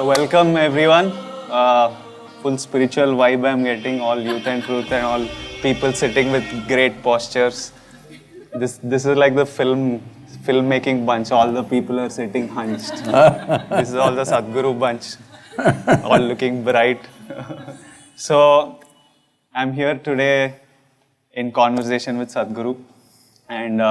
Welcome everyone. Full spiritual vibe I'm getting, all youth and truth and all people sitting with great postures. This is like the filmmaking bunch. All the people are sitting hunched. This is all the Sadhguru bunch, all looking bright. So I'm here today in conversation with Sadhguru, and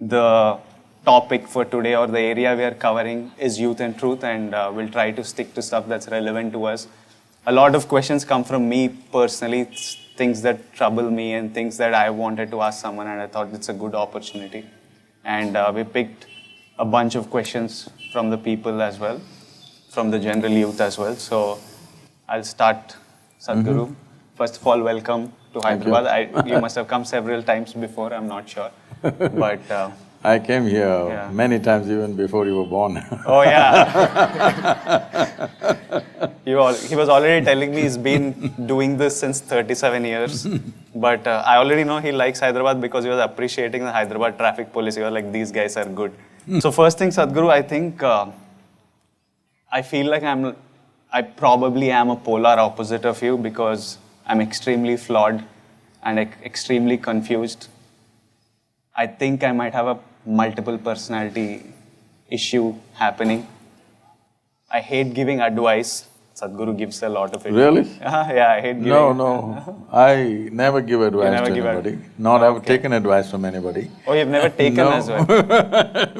the topic for today, or the area we are covering, is youth and truth, and we'll try to stick to stuff that's relevant to us. A lot of questions come from me personally, things that trouble me and things that I wanted to ask someone, and I thought it's a good opportunity. And we picked a bunch of questions from the people as well, from the general youth as well. So I'll start, Sadhguru. First of all, welcome to Hyderabad. You must have come several times before, I'm not sure. But I came here many times even before you were born. Oh yeah. He was already telling me he's been doing this since 37 years. But I already know he likes Hyderabad because he was appreciating the Hyderabad traffic police. He was like, these guys are good. So first thing, Sadhguru, I think I feel like I probably am a polar opposite of you, because I'm extremely flawed and extremely confused. I think I might have a multiple personality issue happening. I hate giving advice. Sadhguru gives a lot of it. Really? Yeah, I hate giving. No. I never give advice to anybody. Not ever taken advice from anybody. Oh, you've never taken as well?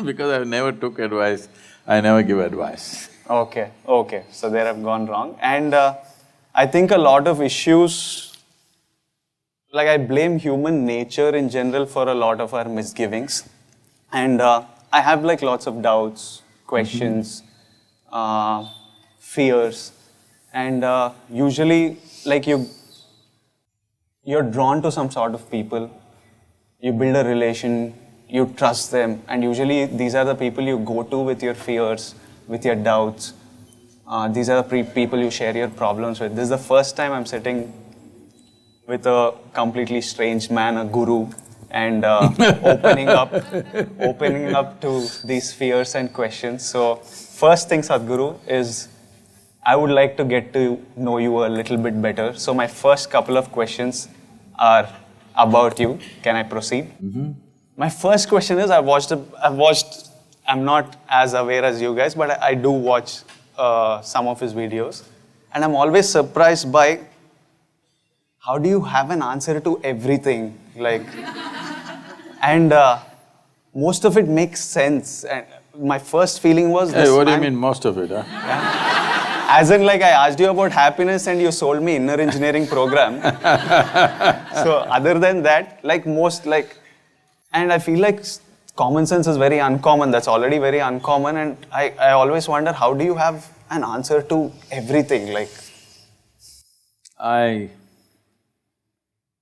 Because I never took advice, I never give advice. Okay. So there I've gone wrong. And I think a lot of issues, like I blame human nature in general for a lot of our misgivings. And I have like lots of doubts, questions, fears. And usually like you're drawn to some sort of people, you build a relation, you trust them. And usually these are the people you go to with your fears, with your doubts. These are the people you share your problems with. This is the first time I'm sitting with a completely strange man, a guru, and opening up to these fears and questions. So first thing, Sadhguru, is I would like to get to know you a little bit better. So my first couple of questions are about you. Can I proceed? My first question is, I'm not as aware as you guys, but I do watch some of his videos, and I'm always surprised by how do you have an answer to everything, like, and most of it makes sense. And my first feling was, Hey, what do you mean most of it, huh? As in, like, I asked you about happiness and you sold me inner engineering program. So other than that, like and I feel like common sense is very uncommon. That's already very uncommon, and I always wonder, how do you have an answer to everything, like?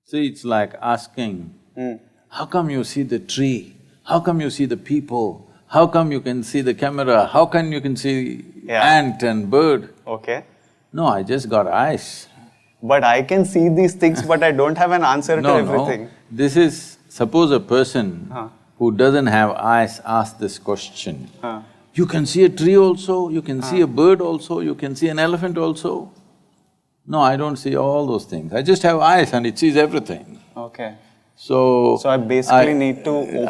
See, it's like asking, how come you see the tree? How come you see the people? How come you can see the camera? How come you can see ant and bird? Okay. No, I just got eyes. But I can see these things, but I don't have an answer to everything. No, this is… suppose a person who doesn't have eyes asks this question. You can see a tree also, you can see a bird also, you can see an elephant also. No, I don't see all those things. I just have eyes and it sees everything. Okay. So I basically need to open…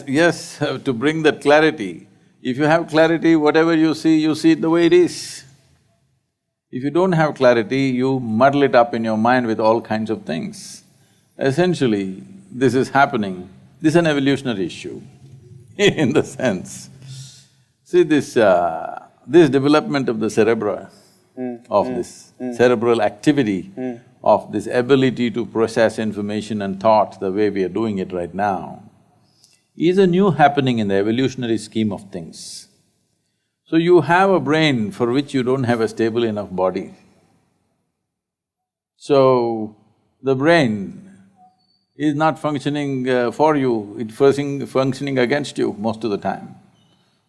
Yes, to bring that clarity. If you have clarity, whatever you see it the way it is. If you don't have clarity, you muddle it up in your mind with all kinds of things. Essentially, this is happening. This is an evolutionary issue in the sense. See, this development of the cerebra, of this cerebral activity, of this ability to process information and thought the way we are doing it right now, is a new happening in the evolutionary scheme of things. So you have a brain for which you don't have a stable enough body. So the brain is not functioning for you, it's functioning against you most of the time.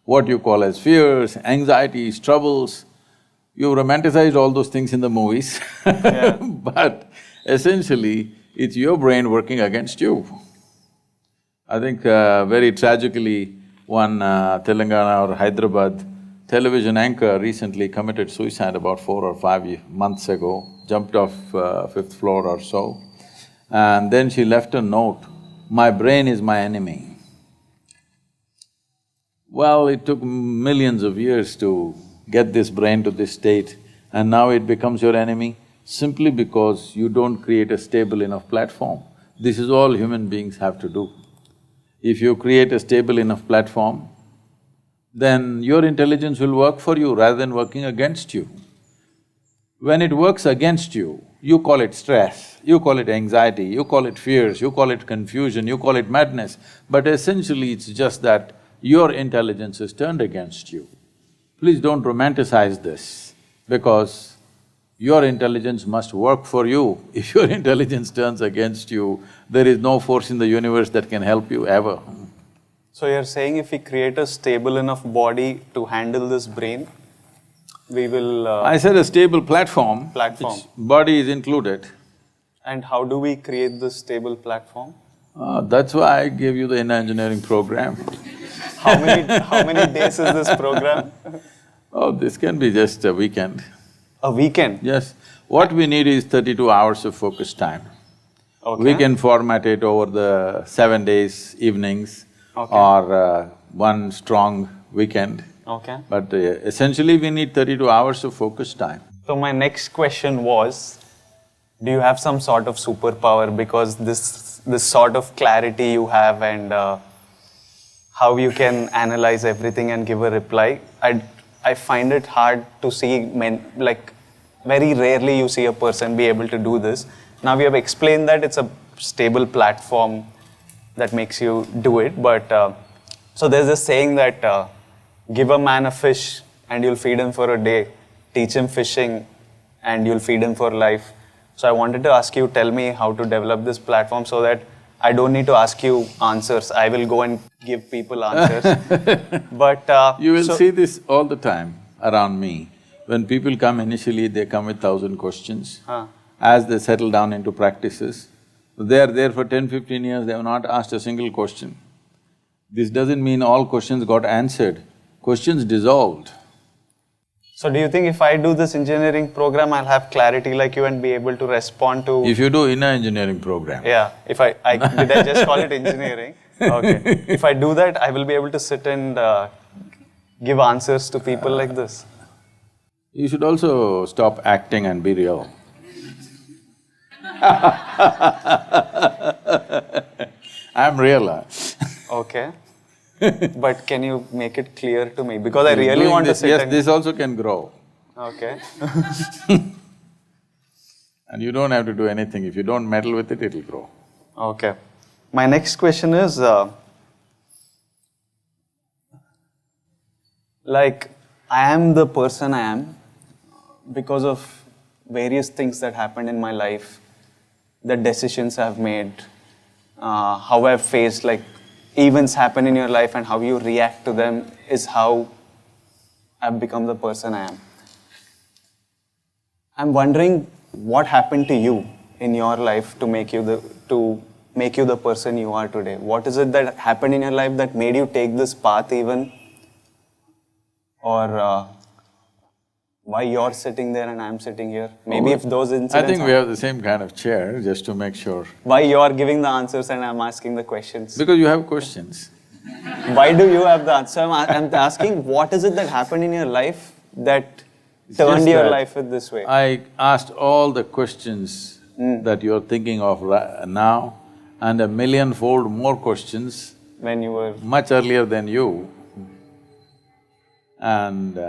What you call as fears, anxieties, troubles, you romanticized all those things in the movies but essentially, it's your brain working against you. I think very tragically, one Telangana or Hyderabad television anchor recently committed suicide about 4 or 5 months ago, jumped off fifth floor or so, and then she left a note, "My brain is my enemy." Well, it took millions of years to get this brain to this state, and now it becomes your enemy simply because you don't create a stable enough platform. This is all human beings have to do. If you create a stable enough platform, then your intelligence will work for you rather than working against you. When it works against you, you call it stress, you call it anxiety, you call it fears, you call it confusion, you call it madness, but essentially it's just that your intelligence is turned against you. Please don't romanticize this, because your intelligence must work for you. If your intelligence turns against you, there is no force in the universe that can help you ever. So you're saying if we create a stable enough body to handle this brain, we will… I said a stable platform. Platform. Its body is included. And how do we create this stable platform? That's why I gave you the inner engineering program. How many days is this program? Oh, this can be just a weekend. A weekend? Yes. What we need is 32 hours of focus time. Okay. We can format it over the 7 days, evenings, Okay. or one strong weekend. Okay. But essentially we need 32 hours of focus time. So my next question was, do you have some sort of superpower, because this sort of clarity you have and how you can analyze everything and give a reply, I find it hard to see like very rarely you see a person be able to do this. Now we have explained that it's a stable platform that makes you do it, but so there's this saying that give a man a fish and you'll feed him for a day, teach him fishing and you'll feed him for life. So I wanted to ask you, tell me how to develop this platform so that I don't need to ask you answers, I will go and give people answers. But You will see this all the time around me. When people come initially, they come with 1,000 questions. As they settle down into practices, they are there for 10-15 years, they have not asked a single question. This doesn't mean all questions got answered, questions dissolved. So do you think if I do this engineering program, I'll have clarity like you and be able to respond to… If you do inner engineering program. Yeah, if I did I just call it engineering? Okay. If I do that, I will be able to sit and give answers to people like this. You should also stop acting and be real. I'm real. Okay. But can you make it clear to me? Because I really want to sit yes, and… this also can grow. Okay. And you don't have to do anything. If you don't meddle with it, it'll grow. Okay. My next question is, like, I am the person I am because of various things that happened in my life, the decisions I've made, how I've faced, like, events happen in your life and how you react to them is how I've become the person I am. I'm wondering what happened to you in your life to make you the person you are today. What is it that happened in your life that made you take this path even? Or why you're sitting there and I'm sitting here? Maybe if those incidents… I think we have the same kind of chair, just to make sure. Why you're giving the answers and I'm asking the questions? Because you have questions. Why do you have the answer? I'm asking, what is it that happened in your life that turned your life in this way? I asked all the questions that you're thinking of now, and a millionfold more questions When you were… much earlier than you, and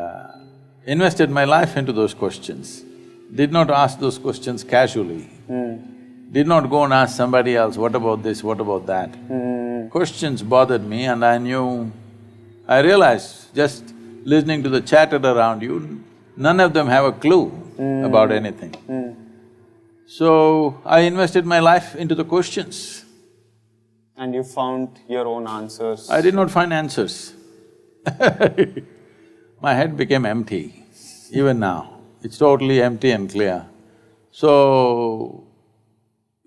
invested my life into those questions. Did not ask those questions casually. Did not go and ask somebody else, what about this, what about that? Questions bothered me, and I realized, just listening to the chatter around you, none of them have a clue about anything. So, I invested my life into the questions. And you found your own answers. I did not find answers. My head became empty, even now. It's totally empty and clear. So,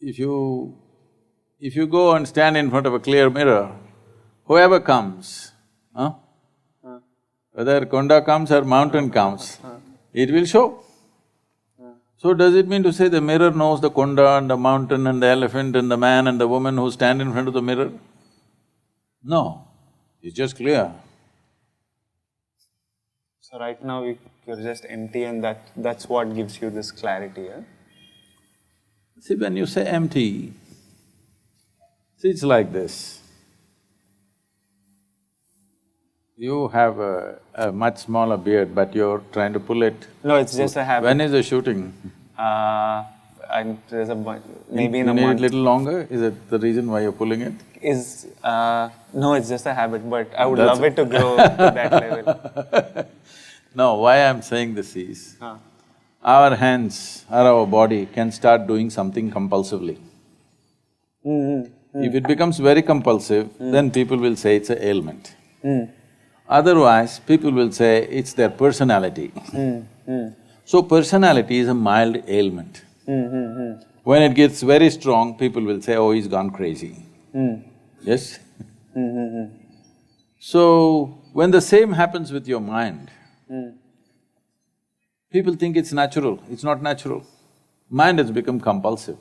if you go and stand in front of a clear mirror, whoever comes, Whether konda comes or mountain comes, it will show. So does it mean to say the mirror knows the konda and the mountain and the elephant and the man and the woman who stand in front of the mirror? No, it's just clear. So right now you're just empty, and that's what gives you this clarity, yeah? See, when you say empty, see, it's like this. You have a much smaller beard, but you're trying to pull it. No, it's just a habit. When is the shooting? There's maybe in you a need month. it little longer? Is it the reason why you're pulling it? No, it's just a habit, but I would That's love it to grow to that level. No, why I'm saying this is, our hands or our body can start doing something compulsively. If it becomes very compulsive, then people will say it's an ailment. Otherwise, people will say it's their personality. So personality is a mild ailment. When it gets very strong, people will say, oh, he's gone crazy. Yes? So, when the same happens with your mind, people think it's natural, it's not natural. Mind has become compulsive.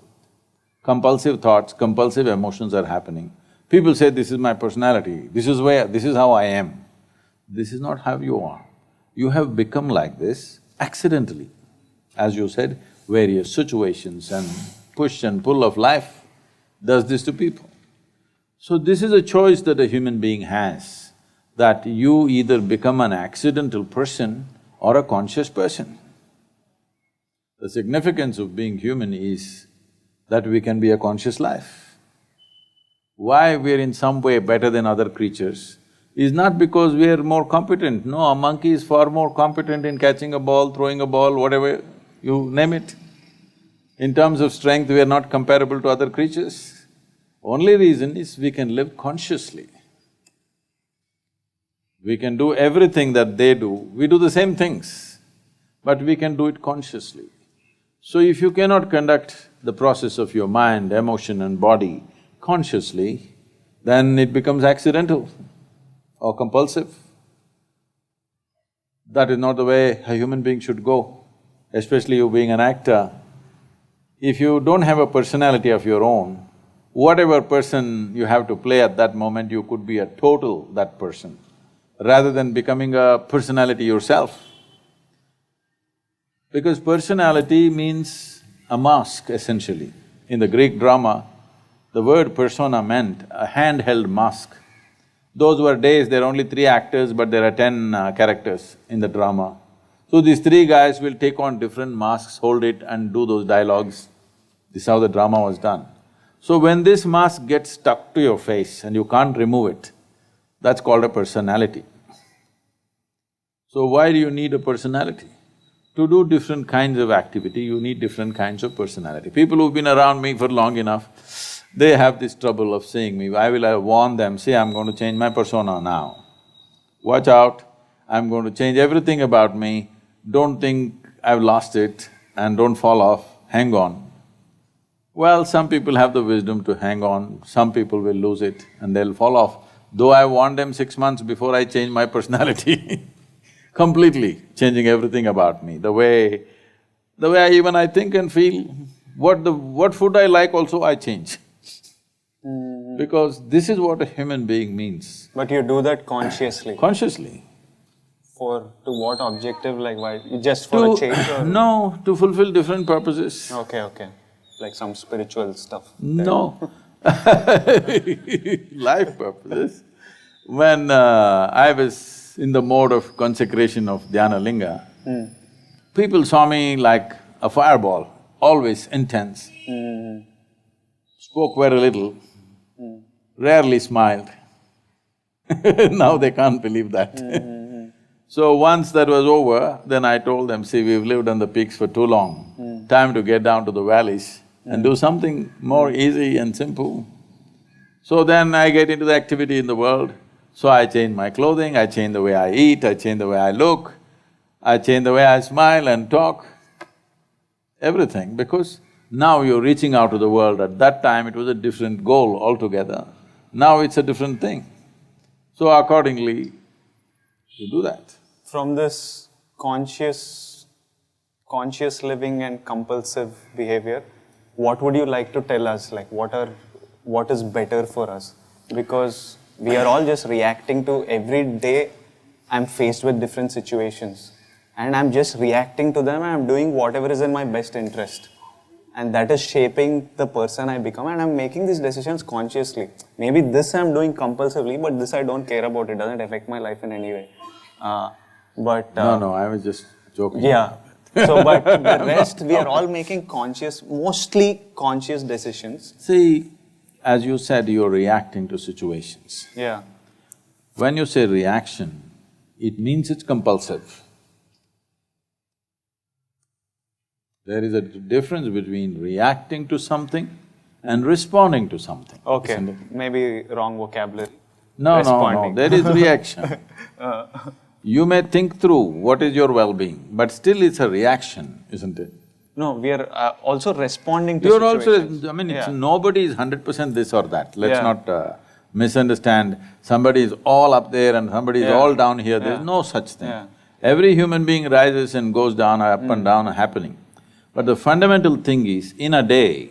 Compulsive thoughts, compulsive emotions are happening. People say, this is my personality, this is how I am. This is not how you are. You have become like this accidentally. As you said, various situations and push and pull of life does this to people. So this is a choice that a human being has, that you either become an accidental person or a conscious person. The significance of being human is that we can be a conscious life. Why we're in some way better than other creatures is not because we are more competent. No, a monkey is far more competent in catching a ball, throwing a ball, whatever, you name it. In terms of strength, we are not comparable to other creatures. Only reason is we can live consciously. We can do everything that they do, we do the same things, but we can do it consciously. So if you cannot conduct the process of your mind, emotion and body consciously, then it becomes accidental or compulsive. That is not the way a human being should go, especially you being an actor. If you don't have a personality of your own, whatever person you have to play at that moment, you could be a total that person, rather than becoming a personality yourself. Because personality means a mask, essentially. In the Greek drama, the word persona meant a handheld mask. Those were days, there are only 3 actors, but there are 10 characters in the drama. So these 3 guys will take on different masks, hold it and do those dialogues. This is how the drama was done. So when this mask gets stuck to your face and you can't remove it, that's called a personality. So why do you need a personality? To do different kinds of activity, you need different kinds of personality. People who've been around me for long enough, they have this trouble of seeing me. I warn them, see, I'm going to change my persona now. Watch out, I'm going to change everything about me, don't think I've lost it and don't fall off, hang on. Well, some people have the wisdom to hang on, some people will lose it and they'll fall off. Though I warned them 6 months before I changed my personality completely changing everything about me, the way I think and feel, what food I like also I change. Because this is what a human being means. But you do that consciously? Consciously. To what objective, like why? Just for a change or? No, to fulfill different purposes. Okay. Like some spiritual stuff? No. Life purposes. When I was in the mode of consecration of Dhyana Linga, people saw me like a fireball, always intense. Spoke very little, rarely smiled. Now they can't believe that. So once that was over, then I told them, see, we've lived on the peaks for too long, time to get down to the valleys and do something more easy and simple. So then I get into the activity in the world, so I change my clothing, I change the way I eat, I change the way I look, I change the way I smile and talk, everything, because now you're reaching out to the world. At that time, it was a different goal altogether. Now it's a different thing. So accordingly, you do that. from this conscious living and compulsive behavior, what would you like to tell us? Like, what is better for us? Because we are all just reacting to every day. I'm faced with different situations, and I'm just reacting to them, and I'm doing whatever is in my best interest. And that is shaping the person I become, and I'm making these decisions consciously. Maybe this I'm doing compulsively, but this I don't care about. It doesn't affect my life in any way. No, I was just joking. Yeah. So, but the rest, we are all making mostly conscious decisions. See, as you said, you're reacting to situations. Yeah. When you say reaction, it means it's compulsive. There is a difference between reacting to something and responding to something. Okay, isn't it? maybe wrong vocabulary. No, there is reaction. You may think through what is your well-being, but still it's a reaction, isn't it? No, we are also responding to You're situations. also… I mean, Yeah. nobody is 100% this or that. Let's Yeah. not misunderstand. Somebody is all up there and somebody is Yeah. all down here. There's Yeah. no such thing. Yeah. Every human being rises and goes down, up and down, happening. But the fundamental thing is, in a day,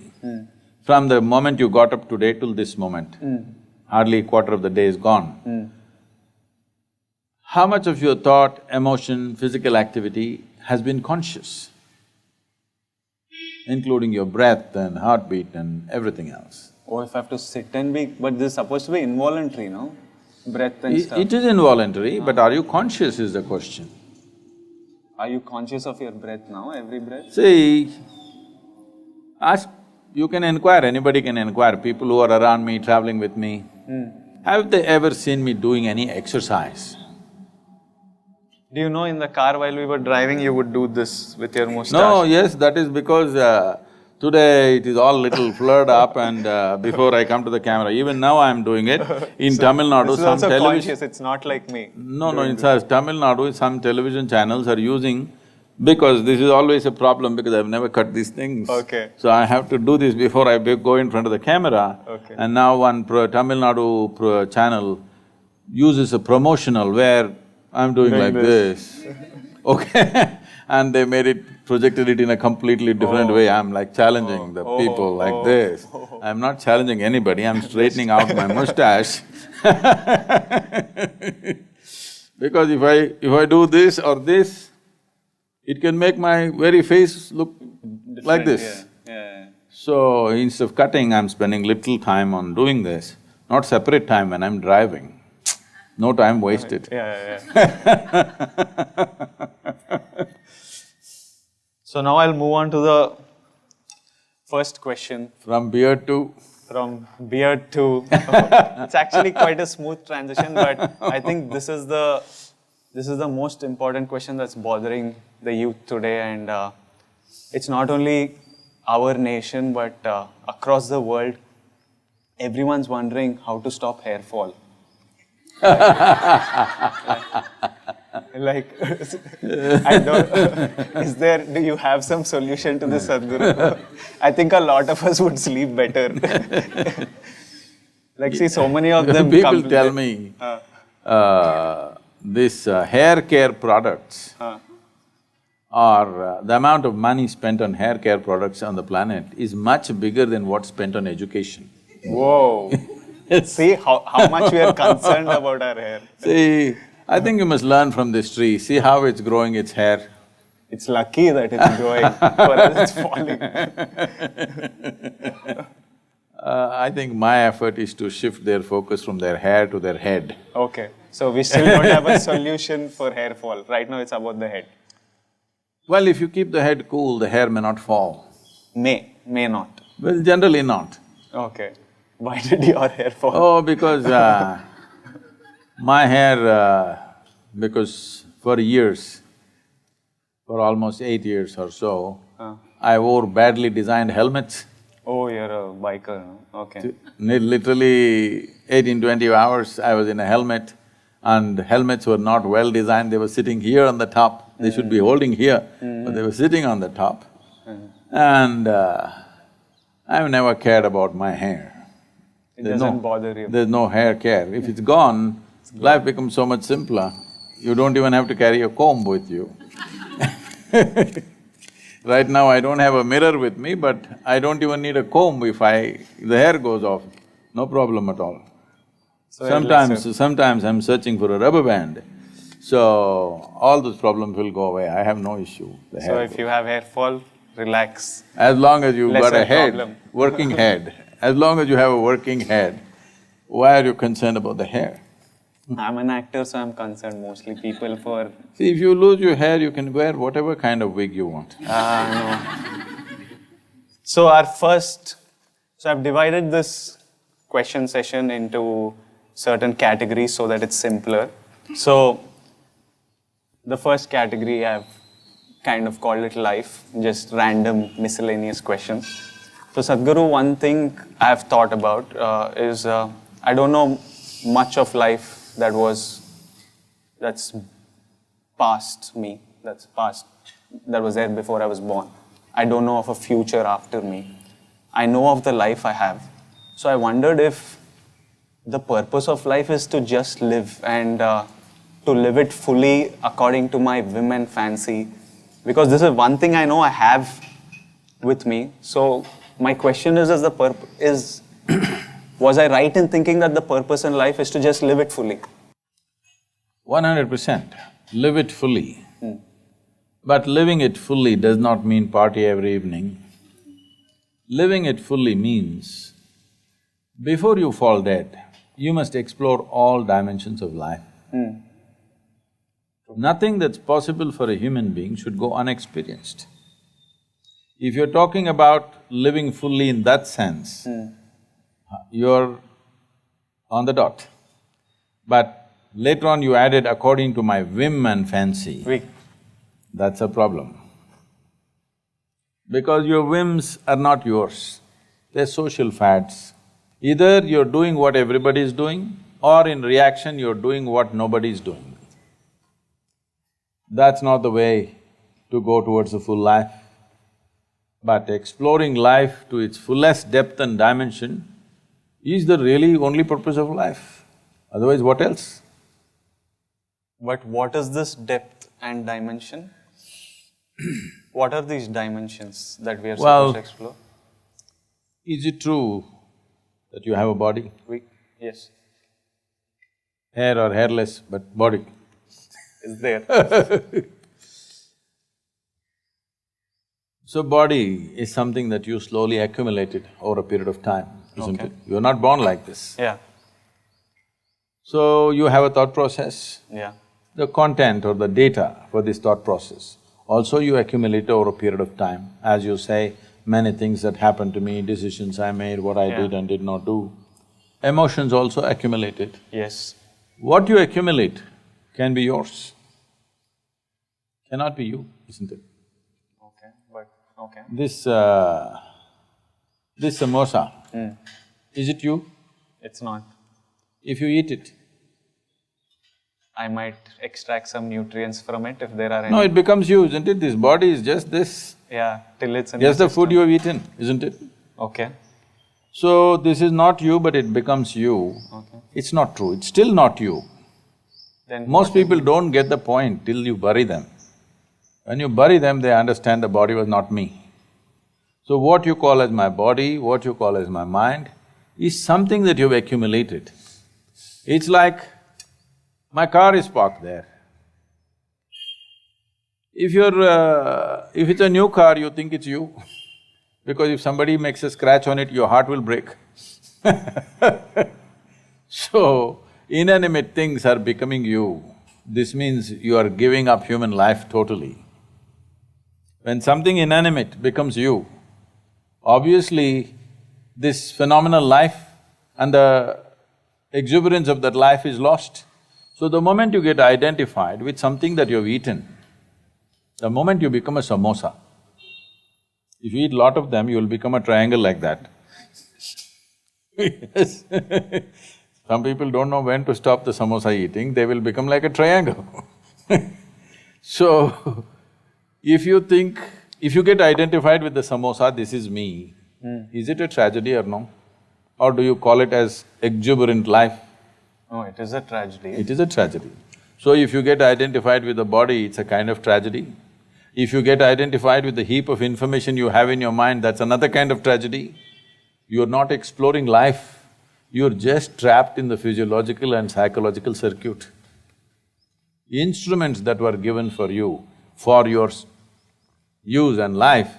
from the moment you got up today till this moment, hardly a quarter of the day is gone. How much of your thought, emotion, physical activity has been conscious? Including your breath and heartbeat and everything else. Or if I have to sit and be… But this is supposed to be involuntary, no? Breath and stuff. It is involuntary, but are you conscious is the question. Are you conscious of your breath now, every breath? See, you can inquire, anybody can inquire, people who are around me, traveling with me, have they ever seen me doing any exercise? Do you know in the car while we were driving, you would do this with your mustache? No, yes, that is because today it is all little flared up and before I come to the camera, even now I am doing it. In Tamil Nadu, This is some also television… conscious, it's not like me. No, in Tamil Nadu, some television channels are using… Because this is always a problem because I've never cut these things. Okay. So I have to do this before I go in front of the camera. Okay. And now one Tamil Nadu channel uses a promotional where I'm doing like this. Okay. And they made it, projected it in a completely different way. I'm like challenging the people like this. I'm not challenging anybody, I'm straightening out my mustache. Because if I do this or this, it can make my very face look like this. Yeah. So instead of cutting, I'm spending little time on doing this, not separate time when I'm driving. No time wasted. Yeah. So now I'll move on to the first question. From beard to… From beard to… It's actually quite a smooth transition, but I think this is the most important question that's bothering the youth today, and it's not only our nation, but across the world, everyone's wondering how to stop hair fall. Like, I don't… do you have some solution to this, Sadhguru? I think a lot of us would sleep better. Like, see, so many of them… People tell me, this hair care products or the amount of money spent on hair care products on the planet is much bigger than what's spent on education. Whoa! See how much we are concerned about our hair. See, I think you must learn from this tree, see how it's growing its hair. It's lucky that it's growing, for us it's falling. I think my effort is to shift their focus from their hair to their head. Okay, so we still don't have a solution for hair fall. Right now it's about the head. Well, if you keep the head cool, the hair may not fall. May not. Well, generally not. Okay. Why did your hair fall? Oh, because my hair, because for years, for almost 8 years or so, I wore badly designed helmets. Oh, you're a biker, no? Okay. Literally 18-20 hours I was in a helmet, and helmets were not well designed, they were sitting here on the top. They should be holding here, but they were sitting on the top. And I've never cared about my hair. It doesn't bother you. There's no hair care. If it's gone, life becomes so much simpler. you don't even have to carry a comb with you. Right now I don't have a mirror with me, but I don't even need a comb if the hair goes off, no problem at all. So Sometimes I'm searching for a rubber band, so all those problems will go away, I have no issue. So if you have hair fall, relax. As long as you've got a head, problem. working head, as long as you have a working head, why are you concerned about the hair? I'm an actor, so I'm concerned mostly people for… See, if you lose your hair, you can wear whatever kind of wig you want. No. So I've divided this question session into certain categories so that it's simpler. So, the first category I've kind of called it life, just random miscellaneous questions. So Sadhguru, one thing I've thought about is I don't know much of life that's past me, that was there before I was born. I don't know of a future after me. I know of the life I have. So I wondered if the purpose of life is to just live and to live it fully according to my whim and fancy. Because this is one thing I know I have with me. So my question is, was I right in thinking that the purpose in life is to just live it fully? 100%, live it fully. But living it fully does not mean party every evening. Living it fully means, before you fall dead, you must explore all dimensions of life. Nothing that's possible for a human being should go unexperienced. If you're talking about living fully in that sense, you're on the dot. But later on you added according to my whim and fancy. That's a problem. Because your whims are not yours, they're social fads. Either you're doing what everybody is doing, or in reaction you're doing what nobody is doing. That's not the way to go towards a full life. But exploring life to its fullest depth and dimension is the really only purpose of life. Otherwise, what else? But what is this depth and dimension? What are these dimensions that we are supposed to explore? Is it true that you have a body? Yes. Hair or hairless, but body. Is there. So body is something that you slowly accumulated over a period of time, isn't it? You're not born like this. Yeah. So you have a thought process. Yeah. The content or the data for this thought process also you accumulate over a period of time. As you say, many things that happened to me, decisions I made, what I did and did not do. Emotions also accumulated. Yes. What you accumulate can be yours, cannot be you, isn't it? Okay. This samosa, is it you? It's not. If you eat it, I might extract some nutrients from it if there are any. no, it becomes you, isn't it? This body is just this. Yeah, till it's in Just the the food you have eaten, isn't it? Okay. So, this is not you, but it becomes you. Okay. It's not true, it's still not you. Then Most people don't get the point till you bury them. When you bury them, they understand the body was not me. So what you call as my body, what you call as my mind, is something that you've accumulated. It's like, my car is parked there. If it's a new car, you think it's you, because if somebody makes a scratch on it, your heart will break. So, inanimate things are becoming you. This means you are giving up human life totally. When something inanimate becomes you, obviously this phenomenal life and the exuberance of that life is lost. So the moment you get identified with something that you've eaten, the moment you become a samosa, if you eat lot of them, you'll become a triangle like that. Yes. Some people don't know when to stop the samosa eating, they will become like a triangle. So, if you get identified with the samosa, this is me, is it a tragedy or no? Or do you call it as exuberant life? No, it is a tragedy. It is a tragedy. So if you get identified with the body, it's a kind of tragedy. If you get identified with the heap of information you have in your mind, that's another kind of tragedy. You're not exploring life, you're just trapped in the physiological and psychological circuit. Instruments that were given for you, for your use and life,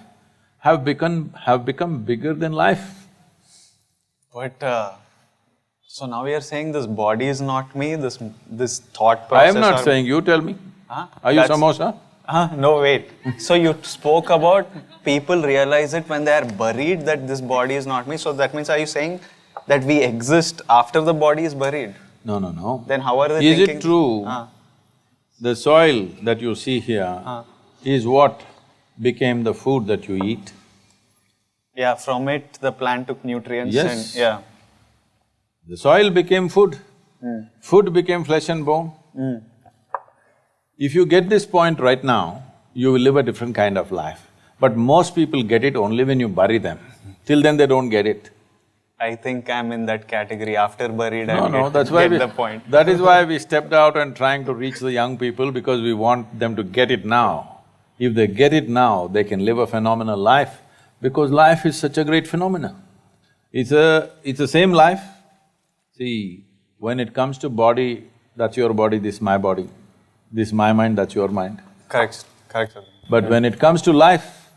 have become bigger than life. But so now you're saying this body is not me, this thought I process. am not saying, you tell me. Huh? Are you That's- samosa? No, wait. So you spoke about people realize it when they are buried that this body is not me. So that means, are you saying that we exist after the body is buried? No, no, no. Then how are they Is thinking? it true the soil that you see here is what became the food that you eat? Yeah, from it the plant took nutrients Yes. and yeah. The soil became food. Food became flesh and bone. If you get this point right now, you will live a different kind of life. But most people get it only when you bury them. Till then they don't get it. I think I'm in that category. After buried, I No, that's why get the point. That is why we stepped out and trying to reach the young people, because we want them to get it now. If they get it now, they can live a phenomenal life, because life is such a great phenomena. It's the same life. See, when it comes to body, that's your body, this my body. This my mind, that's your mind. Correct, correct. But when it comes to life,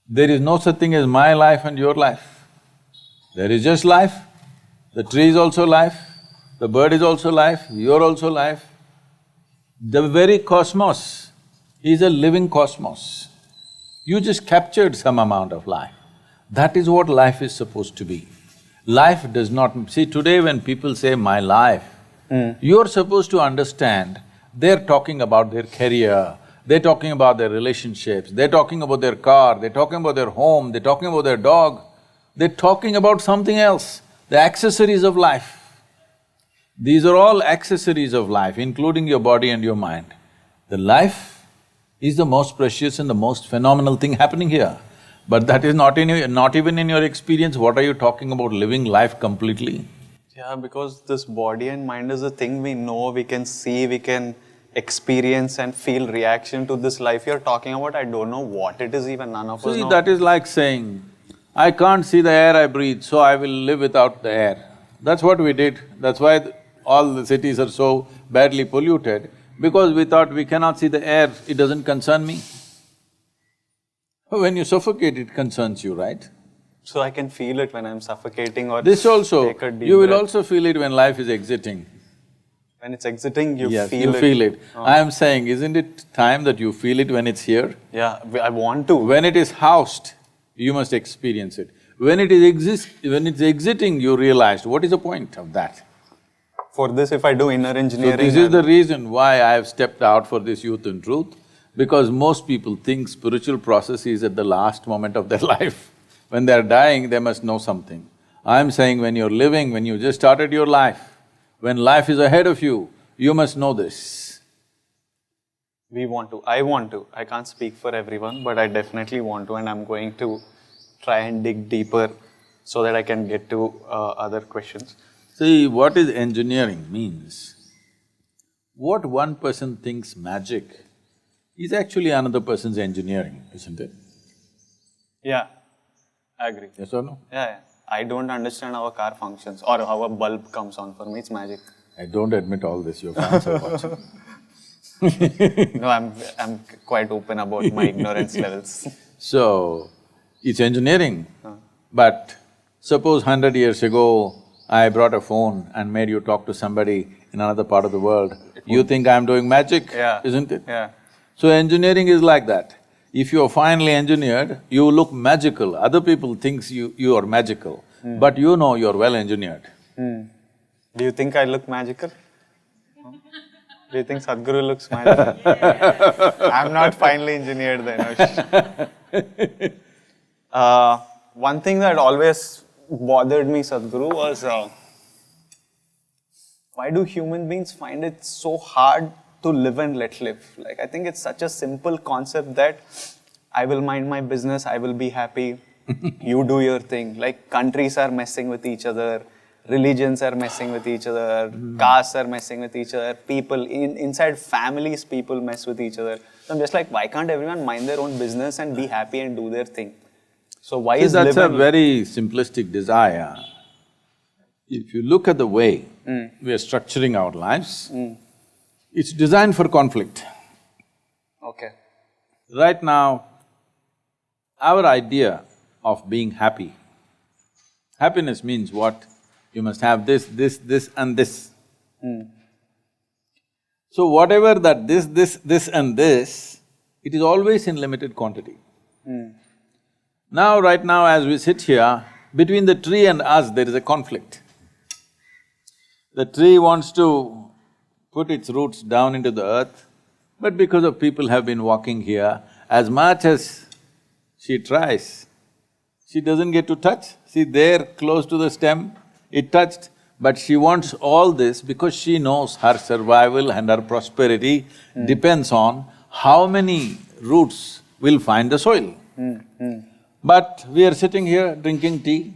there is no such thing as my life and your life. There is just life. The tree is also life, the bird is also life, you're also life. The very cosmos is a living cosmos. You just captured some amount of life. That is what life is supposed to be. Life does not… See, today when people say, my life, you're supposed to understand, they're talking about their career, they're talking about their relationships, they're talking about their car, they're talking about their home, they're talking about their dog, they're talking about something else, the accessories of life. These are all accessories of life, including your body and your mind. The life is the most precious and the most phenomenal thing happening here. But that is not even in your experience. What are you talking about living life completely? Yeah, because this body and mind is a thing we know, we can see, we can experience and feel reaction to this life you're talking about. I don't know what it is even, none of us See, know. that is like saying, I can't see the air I breathe, so I will live without the air. That's what we did. That's why all the cities are so badly polluted, because we thought we cannot see the air, it doesn't concern me. When you suffocate, it concerns you, right? So I can feel it when I'm suffocating or This also, take a deep you will breath. also feel it when life is exiting. When it's exiting, you Yes, feel you it. feel it. I am saying, isn't it time that you feel it when it's here? Yeah, I want to. When it is housed, you must experience it. When it's exiting, you realized, what is the point of that? For this, if I do inner So engineering… this is the reason why I have stepped out for this Youth and Truth, because most people think spiritual process is at the last moment of their life. When they're dying, they must know something. I'm saying when you're living, when you just started your life, when life is ahead of you, you must know this. We want to, I want to. I can't speak for everyone, but I definitely want to, and I'm going to try and dig deeper so that I can get to other questions. See, what is engineering means, what one person thinks magic is actually another person's engineering, isn't it? Yeah, I agree. Yes or no? Yeah. I don't understand how a car functions or how a bulb comes on. For me, it's magic. I don't admit all this, your fans are watching. No, I'm quite open about my ignorance levels. So, it's engineering, but suppose 100 years ago, I brought a phone and made you talk to somebody in another part of the world, you think I'm doing magic, Yeah. isn't it? Yeah. So engineering is like that. If you're finely engineered, you look magical. Other people thinks you are magical, but you know you're well engineered. Do you think I look magical? Do you think Sadhguru looks magical? I'm not finely engineered then. One thing that always bothered me, Sadhguru, was why do human beings find it so hard to live and let live? Like, I think it's such a simple concept that I will mind my business, I will be happy, you do your thing. Like, countries are messing with each other, religions are messing with each other, castes are messing with each other, people, inside families, people mess with each other. So I'm just like, why can't everyone mind their own business and be happy and do their thing? So why See, is that's a living… very simplistic desire. If you look at the way we are structuring our lives, it's designed for conflict. Okay. Right now, our idea of being happy, happiness means what? You must have this, this and this. So whatever that this and this, it is always in limited quantity. Now, right now as we sit here, between the tree and us there is a conflict. The tree wants to put its roots down into the earth, but because of people have been walking here, as much as she tries, she doesn't get to touch. See, there, close to the stem, it touched, but she wants all this because she knows her survival and her prosperity depends on how many roots will find the soil. But we are sitting here drinking tea,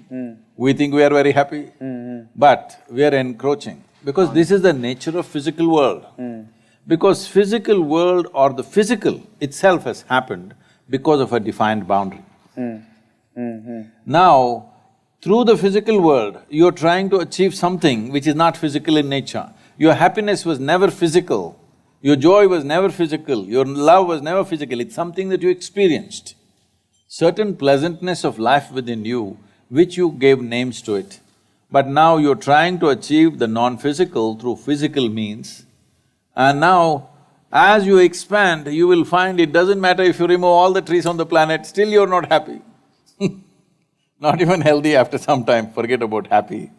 we think we are very happy, but we are encroaching because this is the nature of physical world. Because physical world or the physical itself has happened because of a defined boundary. Now, through the physical world, you're trying to achieve something which is not physical in nature. Your happiness was never physical, your joy was never physical, your love was never physical, it's something that you experienced. Certain pleasantness of life within you, which you gave names to it. But now you're trying to achieve the non-physical through physical means, and now as you expand, you will find it doesn't matter if you remove all the trees on the planet, still you're not happy. Not even healthy after some time, forget about happy.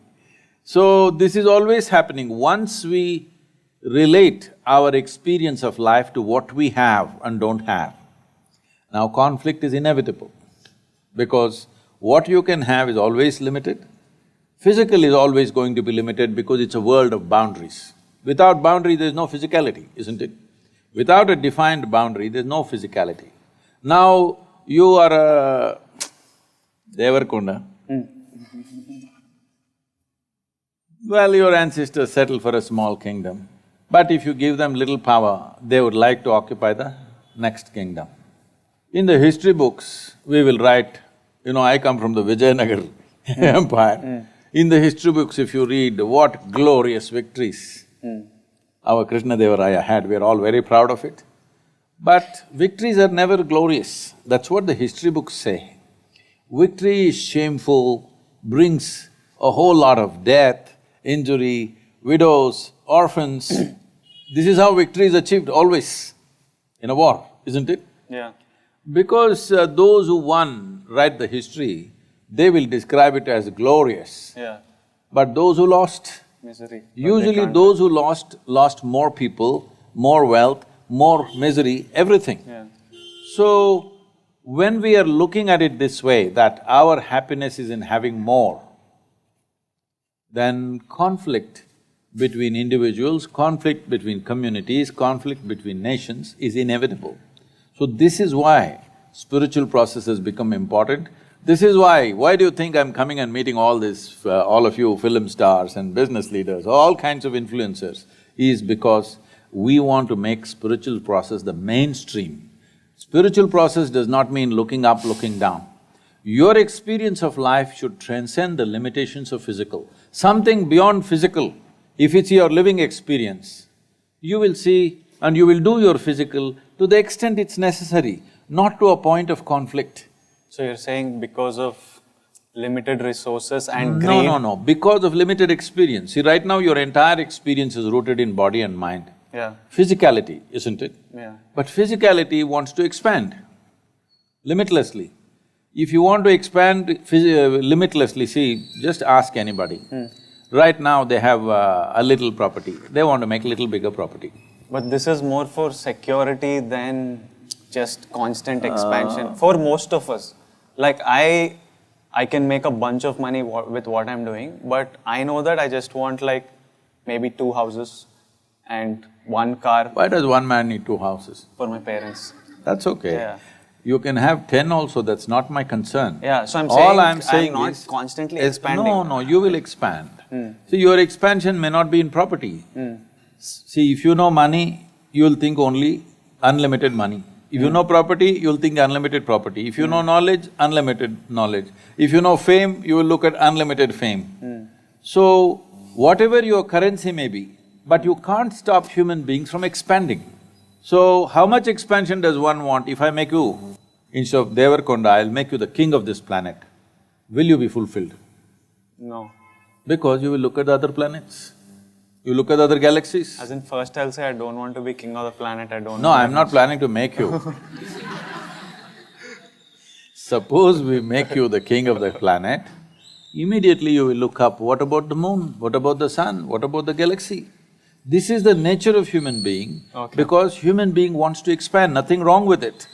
So this is always happening. Once we relate our experience of life to what we have and don't have, now conflict is inevitable because what you can have is always limited. Physical is always going to be limited because it's a world of boundaries. Without boundary, there's no physicality, isn't it? Without a defined boundary, there's no physicality. Now, you are a Devarakonda. Well, your ancestors settled for a small kingdom, but if you give them little power, they would like to occupy the next kingdom. In the history books, we will write, I come from the Vijayanagar empire. In the history books, if you read what glorious victories our Krishna Devaraya had, we are all very proud of it. But victories are never glorious, that's what the history books say. Victory is shameful, brings a whole lot of death, injury, widows, orphans. This is how victory is achieved always in a war, isn't it? Yeah. Because those who won write the history, they will describe it as glorious. Yeah. But those who lost, Misery. usually those who lost more people, more wealth, more misery, everything. Yeah. So, when we are looking at it this way, that our happiness is in having more, then conflict between individuals, conflict between communities, conflict between nations is inevitable. So this is why spiritual processes become important. This is why do you think I'm coming and meeting all this, all of you film stars and business leaders, all kinds of influencers, is because we want to make spiritual process the mainstream. Spiritual process does not mean looking up, looking down. Your experience of life should transcend the limitations of physical. Something beyond physical, if it's your living experience, you will see and you will do your physical to the extent it's necessary, not to a point of conflict. So you're saying because of limited resources and No, greed… no, no, because of limited experience. See, right now your entire experience is rooted in body and mind. Yeah. Physicality, isn't it? Yeah. But physicality wants to expand limitlessly. If you want to expand limitlessly, see, just ask anybody. Right now they have a little property, they want to make a little bigger property. But this is more for security than just constant expansion for most of us. Like I can make a bunch of money with what I'm doing, but I know that I just want like maybe 2 houses and 1 car Why does one man need 2 houses? for my parents. That's okay. Yeah. You can have 10 also, that's not my concern. Yeah, so I'm All saying I'm saying I'm not is, constantly is expanding. no, you will expand. See, your expansion may not be in property. See, if you know money, you'll think only unlimited money. If you know property, you'll think unlimited property. If you know knowledge, unlimited knowledge. If you know fame, you will look at unlimited fame. So, whatever your currency may be, but you can't stop human beings from expanding. So, how much expansion does one want? If I make you, instead of Devarakonda, I'll make you the king of this planet, will you be fulfilled? No. Because you will look at the other planets, you look at the other galaxies. As in, first I'll say I don't want to be king of the planet, I don't No, want I'm not planning to make you. Suppose we make you the king of the planet, immediately you will look up, what about the moon? What about the sun? What about the galaxy? This is the nature of human being, because human being wants to expand, nothing wrong with it.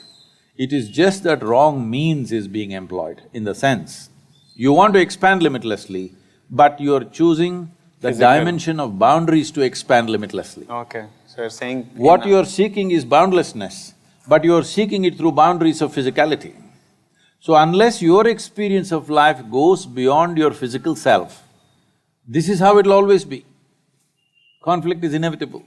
It is just that wrong means is being employed, in the sense, you want to expand limitlessly, but you're choosing the dimension of boundaries to expand limitlessly. Okay, so you're saying… What you're seeking is boundlessness, but you're seeking it through boundaries of physicality. So unless your experience of life goes beyond your physical self, this is how it'll always be. Conflict is inevitable.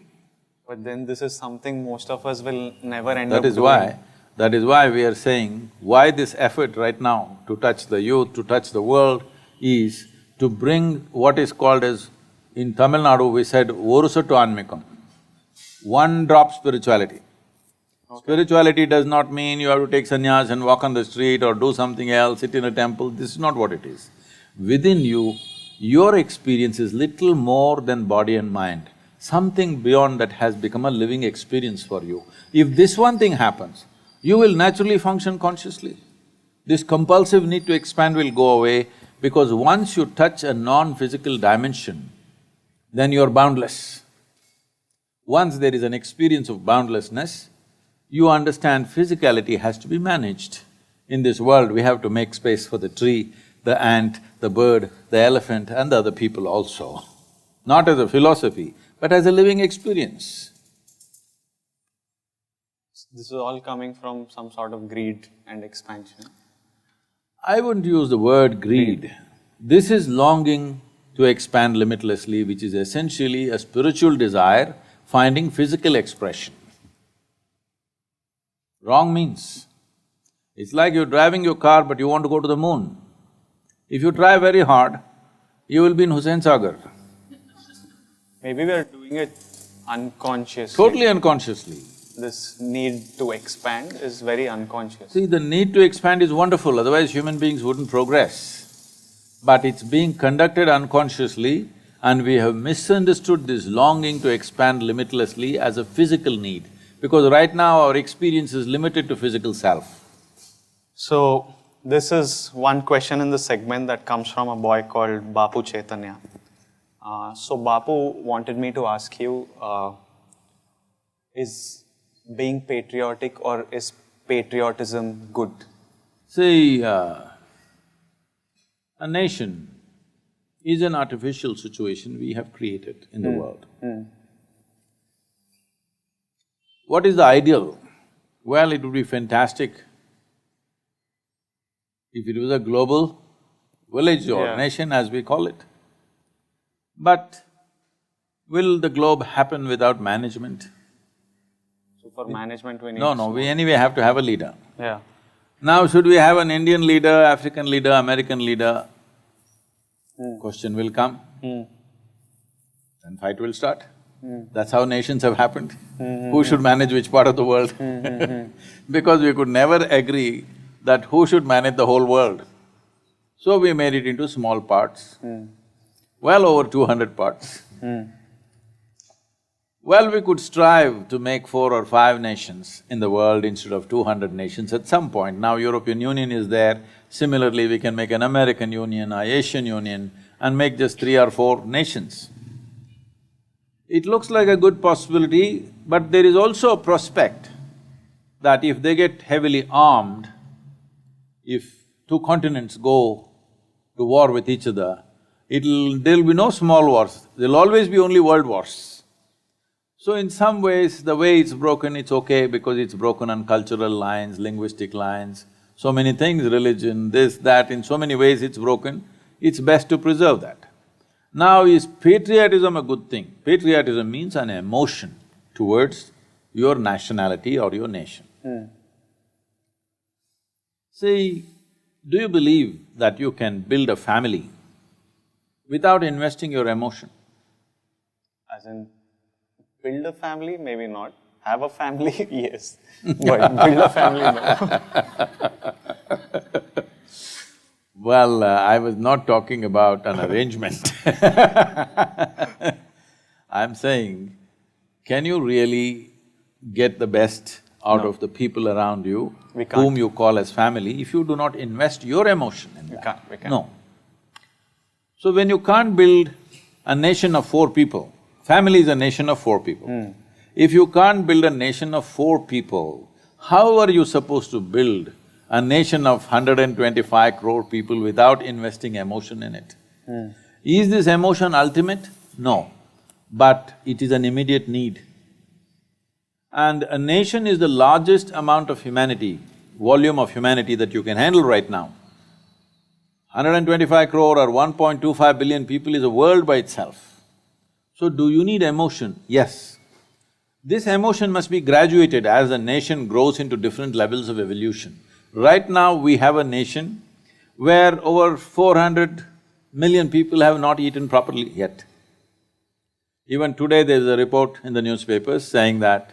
But then this is something most of us will never end up doing. That is why we are saying, why this effort right now to touch the youth, to touch the world, is to bring what is called as, in Tamil Nadu we said, Orusattu Anmikam, one-drop spirituality. Spirituality does not mean you have to take sannyas and walk on the street or do something else, sit in a temple, this is not what it is. Within you, your experience is little more than body and mind. Something beyond that has become a living experience for you. If this one thing happens, you will naturally function consciously. This compulsive need to expand will go away, because once you touch a non-physical dimension, then you're boundless. Once there is an experience of boundlessness, you understand physicality has to be managed. In this world, we have to make space for the tree, the ant, the bird, the elephant and the other people also. Not as a philosophy, but as a living experience. This is all coming from some sort of greed and expansion. I wouldn't use the word greed. This is longing to expand limitlessly, which is essentially a spiritual desire finding physical expression. Wrong means, it's like you're driving your car but you want to go to the moon. If you try very hard, you will be in Hussain Sagar. Maybe we are doing it unconsciously. Totally unconsciously. This need to expand is very unconscious. See, the need to expand is wonderful, otherwise human beings wouldn't progress. But it's being conducted unconsciously, and we have misunderstood this longing to expand limitlessly as a physical need, because right now our experience is limited to physical self. So, this is one question in the segment that comes from a boy called Bapu Chaitanya. So Bapu wanted me to ask you, is being patriotic or is patriotism good? See, a nation is an artificial situation we have created in the world. What is the ideal? Well, it would be fantastic if it was a global village or nation, as we call it. But will the globe happen without management? So for management we need… No, we anyway have to have a leader. Yeah. Now, should we have an Indian leader, African leader, American leader? Question will come. Then fight will start. That's how nations have happened. Who should manage which part of the world? Because we could never agree that who should manage the whole world. So we made it into small parts, well over 200 parts. Well, we could strive to make 4 or 5 nations in the world instead of 200 nations at some point. Now European Union is there, similarly we can make an American Union, an Asian Union and make just 3 or 4 nations. It looks like a good possibility, but there is also a prospect that if they get heavily armed, if 2 continents go to war with each other, there'll be no small wars, there'll always be only world wars. So in some ways, the way it's broken, it's okay because it's broken on cultural lines, linguistic lines, so many things, religion, this, that, in so many ways it's broken, it's best to preserve that. Now, is patriotism a good thing? Patriotism means an emotion towards your nationality or your nation. See, do you believe that you can build a family without investing your emotion? As in, build a family, maybe not. Have a family, yes. But build a family, no. Well, I was not talking about an arrangement. I'm saying, can you really get the best out of the people around you, whom you call as family, if you do not invest your emotion in that? We can't. No. So when you can't build a nation of 4 people, family is a nation of 4 people. If you can't build a nation of 4 people, how are you supposed to build a nation of 125 crore people without investing emotion in it? Is this emotion ultimate? No, but it is an immediate need. And a nation is the largest amount of humanity, volume of humanity that you can handle right now. 125 crore or 1.25 billion people is a world by itself. So do you need emotion? Yes. This emotion must be graduated as a nation grows into different levels of evolution. Right now, we have a nation where over 400 million people have not eaten properly yet. Even today, there is a report in the newspapers saying that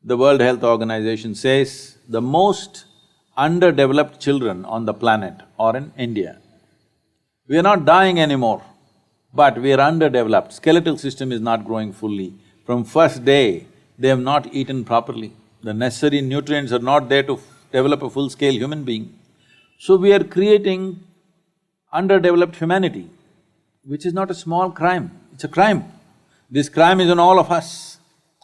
the World Health Organization says the most underdeveloped children on the planet are in India. We are not dying anymore, but we are underdeveloped. Skeletal system is not growing fully. From first day, they have not eaten properly. The necessary nutrients are not there to develop a full-scale human being. So we are creating underdeveloped humanity, which is not a small crime, it's a crime. This crime is on all of us,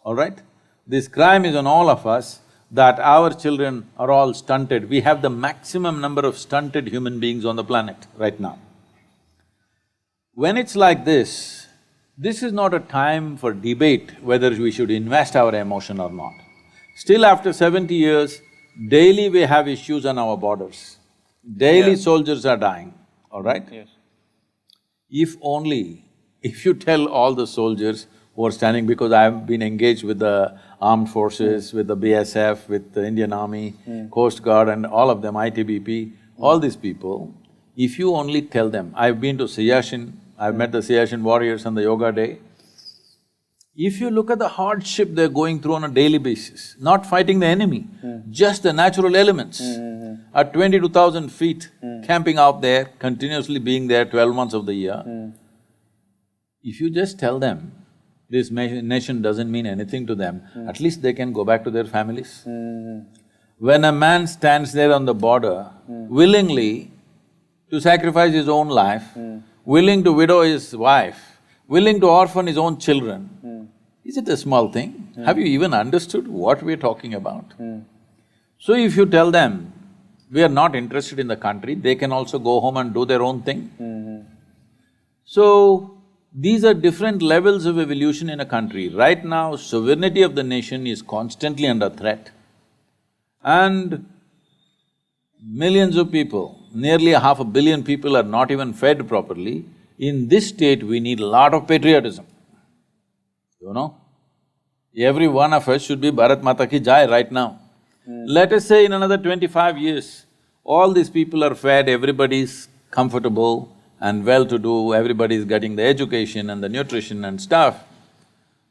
all right? This crime is on all of us that our children are all stunted. We have the maximum number of stunted human beings on the planet right now. When it's like this is not a time for debate whether we should invest our emotion or not. Still after 70 years, daily we have issues on our borders. Daily soldiers are dying, all right? Yes. If you tell all the soldiers who are standing, because I've been engaged with the armed forces, with the BSF, with the Indian Army, Coast Guard and all of them, ITBP, all these people, if you only tell them, I've been to Siachen, I've met the Siachen warriors on the yoga day. If you look at the hardship they're going through on a daily basis, not fighting the enemy, just the natural elements, at 22,000 feet, camping out there, continuously being there 12 months of the year, if you just tell them this nation doesn't mean anything to them, at least they can go back to their families. When a man stands there on the border, willingly to sacrifice his own life, willing to widow his wife, willing to orphan his own children, is it a small thing? Have you even understood what we're talking about? So if you tell them, we are not interested in the country, they can also go home and do their own thing. So, these are different levels of evolution in a country. Right now, sovereignty of the nation is constantly under threat. And millions of people, nearly 500 million people are not even fed properly. In this state, we need a lot of patriotism, you know? Every one of us should be Bharat Mata ki Jai right now. Let us say in another 25 years, all these people are fed, everybody's comfortable and well-to-do, everybody's getting the education and the nutrition and stuff,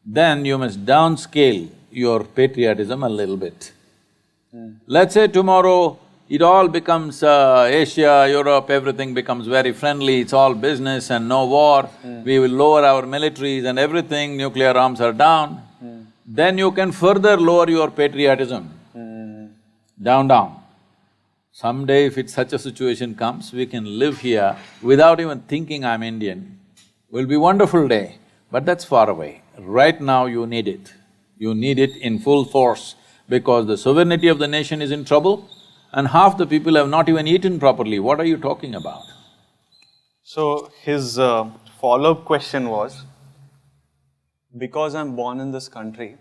then you must downscale your patriotism a little bit. Let's say tomorrow it all becomes Asia, Europe, everything becomes very friendly, it's all business and no war, we will lower our militaries and everything, nuclear arms are down, then you can further lower your patriotism, down. Someday if it's such a situation comes, we can live here without even thinking I'm Indian. Will be wonderful day, but that's far away. Right now you need it. You need it in full force because the sovereignty of the nation is in trouble and half the people have not even eaten properly. What are you talking about? So his follow-up question was, because I'm born in this country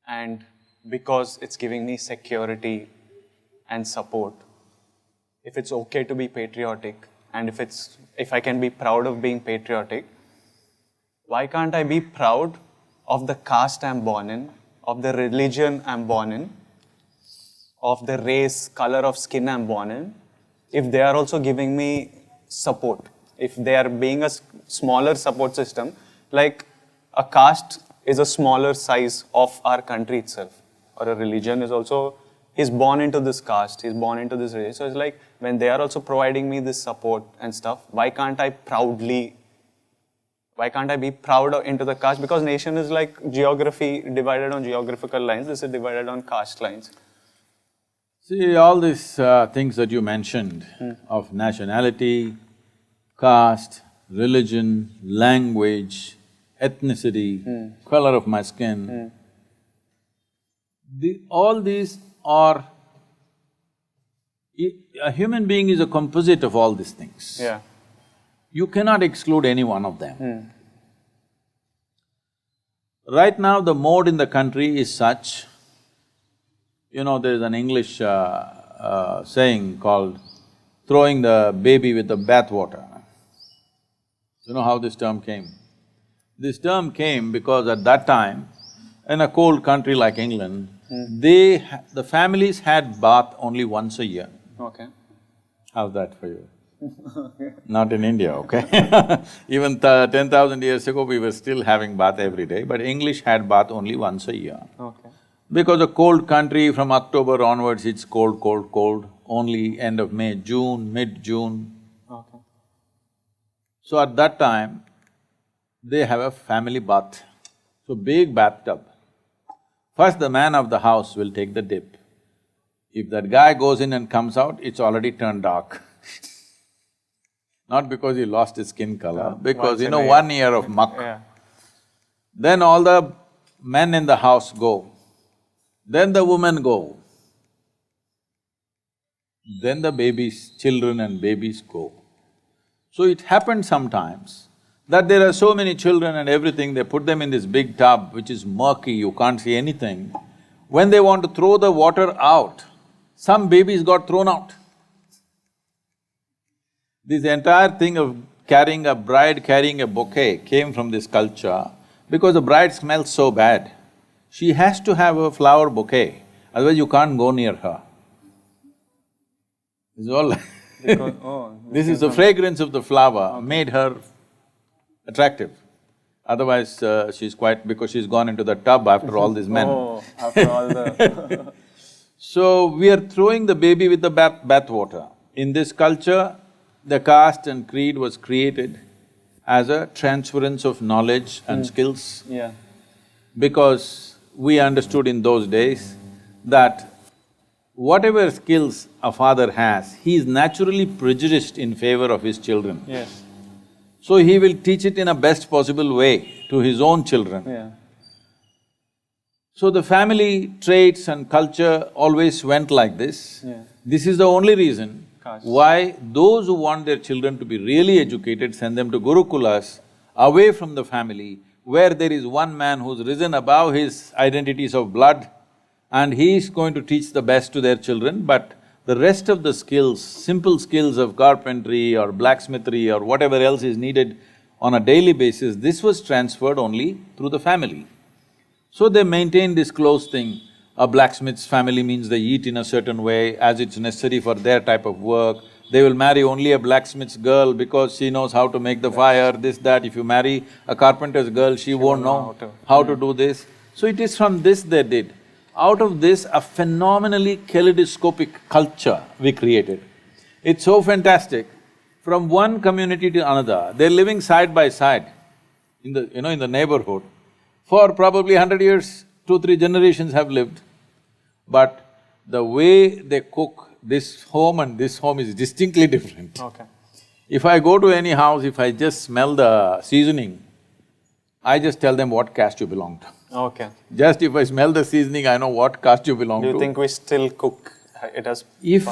and because it's giving me security and support, if it's okay to be patriotic and if I can be proud of being patriotic, why can't I be proud of the caste I'm born in, of the religion I'm born in, of the race, color of skin I'm born in, if they are also giving me support, if they are being a smaller support system, like a caste is a smaller size of our country itself, or a religion is also, he's born into this caste, he's born into this race. So it's like, when they are also providing me this support and stuff, why can't I be proud into the caste? Because nation is like geography divided on geographical lines, this is divided on caste lines. See, all these things that you mentioned of nationality, caste, religion, language, ethnicity, color of my skin, all these are… A human being is a composite of all these things. Yeah. You cannot exclude any one of them. Right now, the mode in the country is such, you know, there is an English saying called throwing the baby with the bathwater. You know how this term came? This term came because at that time, in a cold country like England, the families had bath only once a year. Okay. How's that for you? Not in India, okay? Even 10,000 years ago, we were still having bath every day, but English had bath only once a year. Okay. Because a cold country, from October onwards, it's cold, cold, cold, only end of May, June, mid-June. Okay. So at that time, they have a family bath, so big bathtub. First, the man of the house will take the dip. If that guy goes in and comes out, it's already turned dark. Not because he lost his skin color, because 1 year of muck. Yeah. Then all the men in the house go, then the women go, then the babies, children and babies go. So it happened sometimes that there are so many children and everything, they put them in this big tub which is murky, you can't see anything. When they want to throw the water out, some babies got thrown out. This entire thing of carrying a bride carrying a bouquet came from this culture because the bride smells so bad. She has to have a flower bouquet, otherwise you can't go near her. This is all this is the fragrance of the flower made her attractive. Otherwise, she's quite… because she's gone into the tub after all these men. Oh, after all the… So, we are throwing the baby with the bath water. In this culture, the caste and creed was created as a transference of knowledge and skills. Yeah. Because we understood in those days that whatever skills a father has, he is naturally prejudiced in favor of his children. Yes. So he will teach it in a best possible way to his own children. Yeah. So the family traits and culture always went like this. Yeah. This is the only reason Caste. why those who want their children to be really educated send them to Gurukulas, away from the family, where there is one man who's risen above his identities of blood and he is going to teach the best to their children, but the rest of the skills, simple skills of carpentry or blacksmithery or whatever else is needed on a daily basis, this was transferred only through the family. So they maintain this close thing. A blacksmith's family means they eat in a certain way as it's necessary for their type of work. They will marry only a blacksmith's girl because she knows how to make the fire, this, that. If you marry a carpenter's girl, she won't know how to do this. So it is from this they did. Out of this, a phenomenally kaleidoscopic culture we created. It's so fantastic. From one community to another, they're living side by side in the… in the neighborhood. For probably 100 years, 2-3 generations have lived. But the way they cook this home and this home is distinctly different. Okay. If I go to any house, if I just smell the seasoning, I just tell them what caste you belong to. Okay. Just if I smell the seasoning, I know what caste you belong to. Do you think we still cook it as… If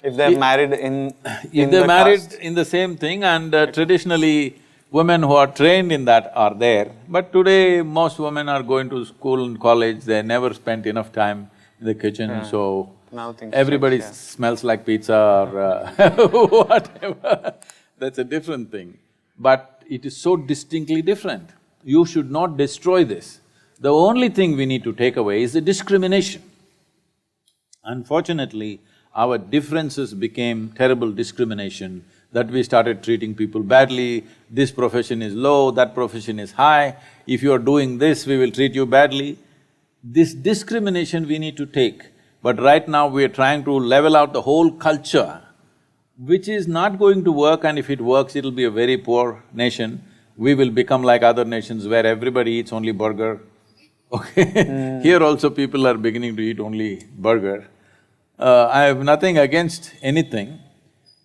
if they're married in if they're married in the same thing and traditionally Women who are trained in that are there, but today most women are going to school and college, they never spent enough time in the kitchen, so Now things everybody change, smells like pizza or whatever. That's a different thing. But it is so distinctly different. You should not destroy this. The only thing we need to take away is the discrimination. Unfortunately, our differences became terrible discrimination, that we started treating people badly, this profession is low, that profession is high, if you are doing this, we will treat you badly. This discrimination we need to take, but right now we are trying to level out the whole culture, which is not going to work, and if it works, it'll be a very poor nation. We will become like other nations where everybody eats only burger, okay? Here also people are beginning to eat only burger. I have nothing against anything,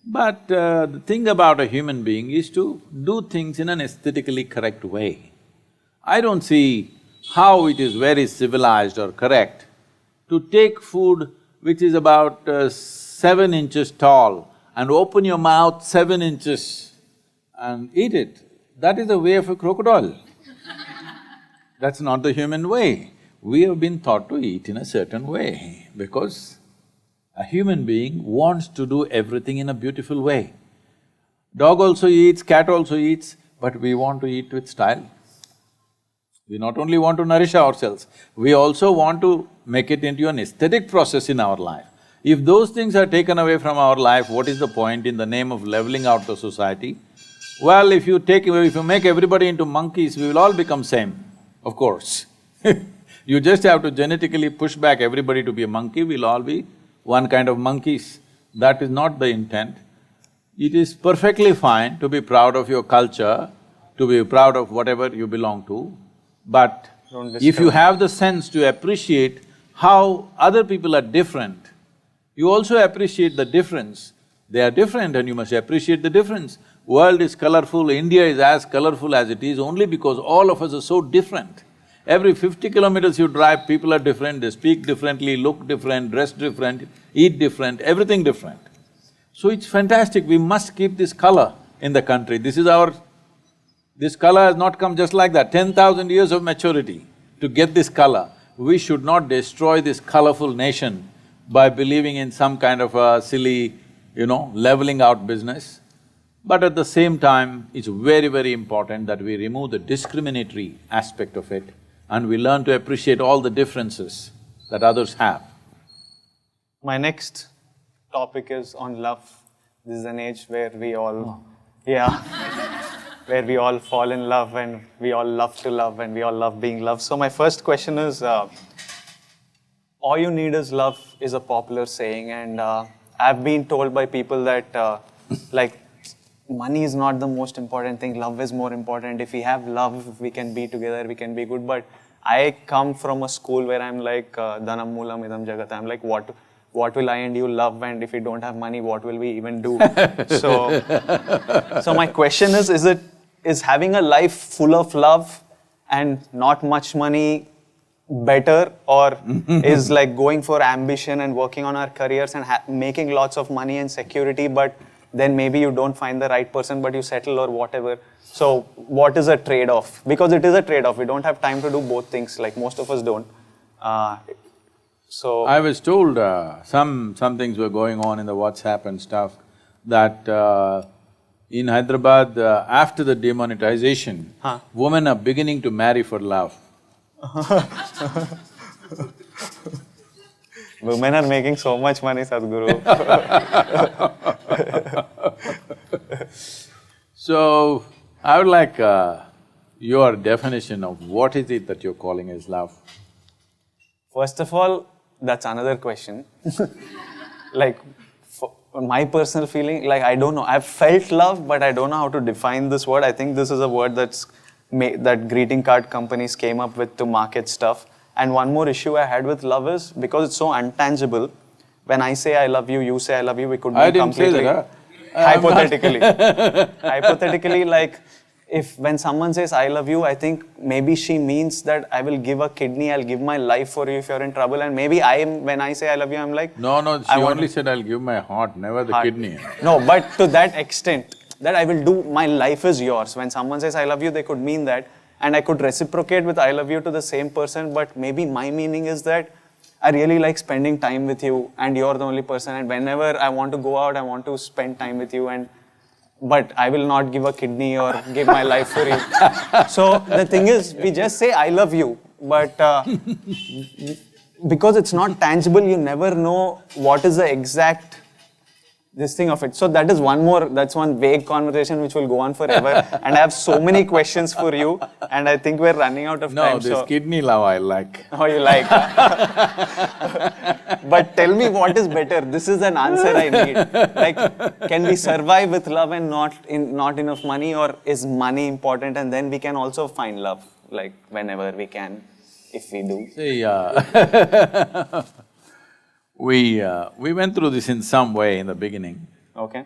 but the thing about a human being is to do things in an aesthetically correct way. I don't see how it is very civilized or correct to take food which is about 7 inches tall and open your mouth 7 inches and eat it. That is the way of a crocodile. That's not the human way. We have been taught to eat in a certain way because a human being wants to do everything in a beautiful way. Dog also eats, cat also eats, but we want to eat with style. We not only want to nourish ourselves, we also want to make it into an aesthetic process in our life. If those things are taken away from our life, what is the point in the name of leveling out the society? Well, if you make everybody into monkeys, we will all become same, of course. You just have to genetically push back everybody to be a monkey, we'll all be one kind of monkeys. That is not the intent. It is perfectly fine to be proud of your culture, to be proud of whatever you belong to, but if you have the sense to appreciate how other people are different, you also appreciate the difference. They are different and you must appreciate the difference. World is colorful, India is as colorful as it is only because all of us are so different. Every 50 kilometers you drive, people are different, they speak differently, look different, dress different, eat different, everything different. So it's fantastic, we must keep this color in the country. This color has not come just like that, 10,000 years of maturity to get this color. We should not destroy this colorful nation by believing in some kind of a silly, leveling out business. But at the same time, it's very, very important that we remove the discriminatory aspect of it and we learn to appreciate all the differences that others have. My next topic is on love. This is an age where we all… where we all fall in love and we all love to love and we all love being loved. So my first question is, all you need is love is a popular saying, and I've been told by people that like, money is not the most important thing, love is more important. If we have love, we can be together, we can be good. But I come from a school where I'm like, dhanam moolam idam jagat. I'm like, what will I and you love, and if we don't have money, what will we even do? So my question is having a life full of love and not much money better, or is like going for ambition and working on our careers and making lots of money and security, but then maybe you don't find the right person but you settle or whatever. So what is a trade-off? Because it is a trade-off, we don't have time to do both things, like most of us don't. So… I was told some things were going on in the WhatsApp and stuff, that in Hyderabad, after the demonetization, women are beginning to marry for love. Women are making so much money, Sadhguru. So, I would like your definition of what is it that you're calling as love? First of all, that's another question. Like, my personal feeling, like, I don't know. I've felt love, but I don't know how to define this word. I think this is a word that greeting card companies came up with to market stuff. And one more issue I had with love is, because it's so untangible, when I say I love you, you say I love you, we could be completely… Hypothetically. Hypothetically, like, when someone says I love you, I think maybe she means that I will give a kidney, I'll give my life for you if you're in trouble. And maybe when I say I love you, I'm like… No, she only said I'll give my heart, never the kidney. No, but to that extent, that I will do, my life is yours. When someone says I love you, they could mean that. And I could reciprocate with I love you to the same person, but maybe my meaning is that I really like spending time with you and you're the only person, and whenever I want to go out, I want to spend time with you, but I will not give a kidney or give my life for you. So the thing is, we just say I love you, but because it's not tangible, you never know what is the exact this thing of it. So that's one vague conversation which will go on forever. And I have so many questions for you, and I think we're running out of time. No, this kidney love I like. Oh, you like? But tell me what is better. This is an answer I need. Like, can we survive with love and not enough money, or is money important and then we can also find love, like whenever we can, if we do? See, we went through this in some way in the beginning. Okay.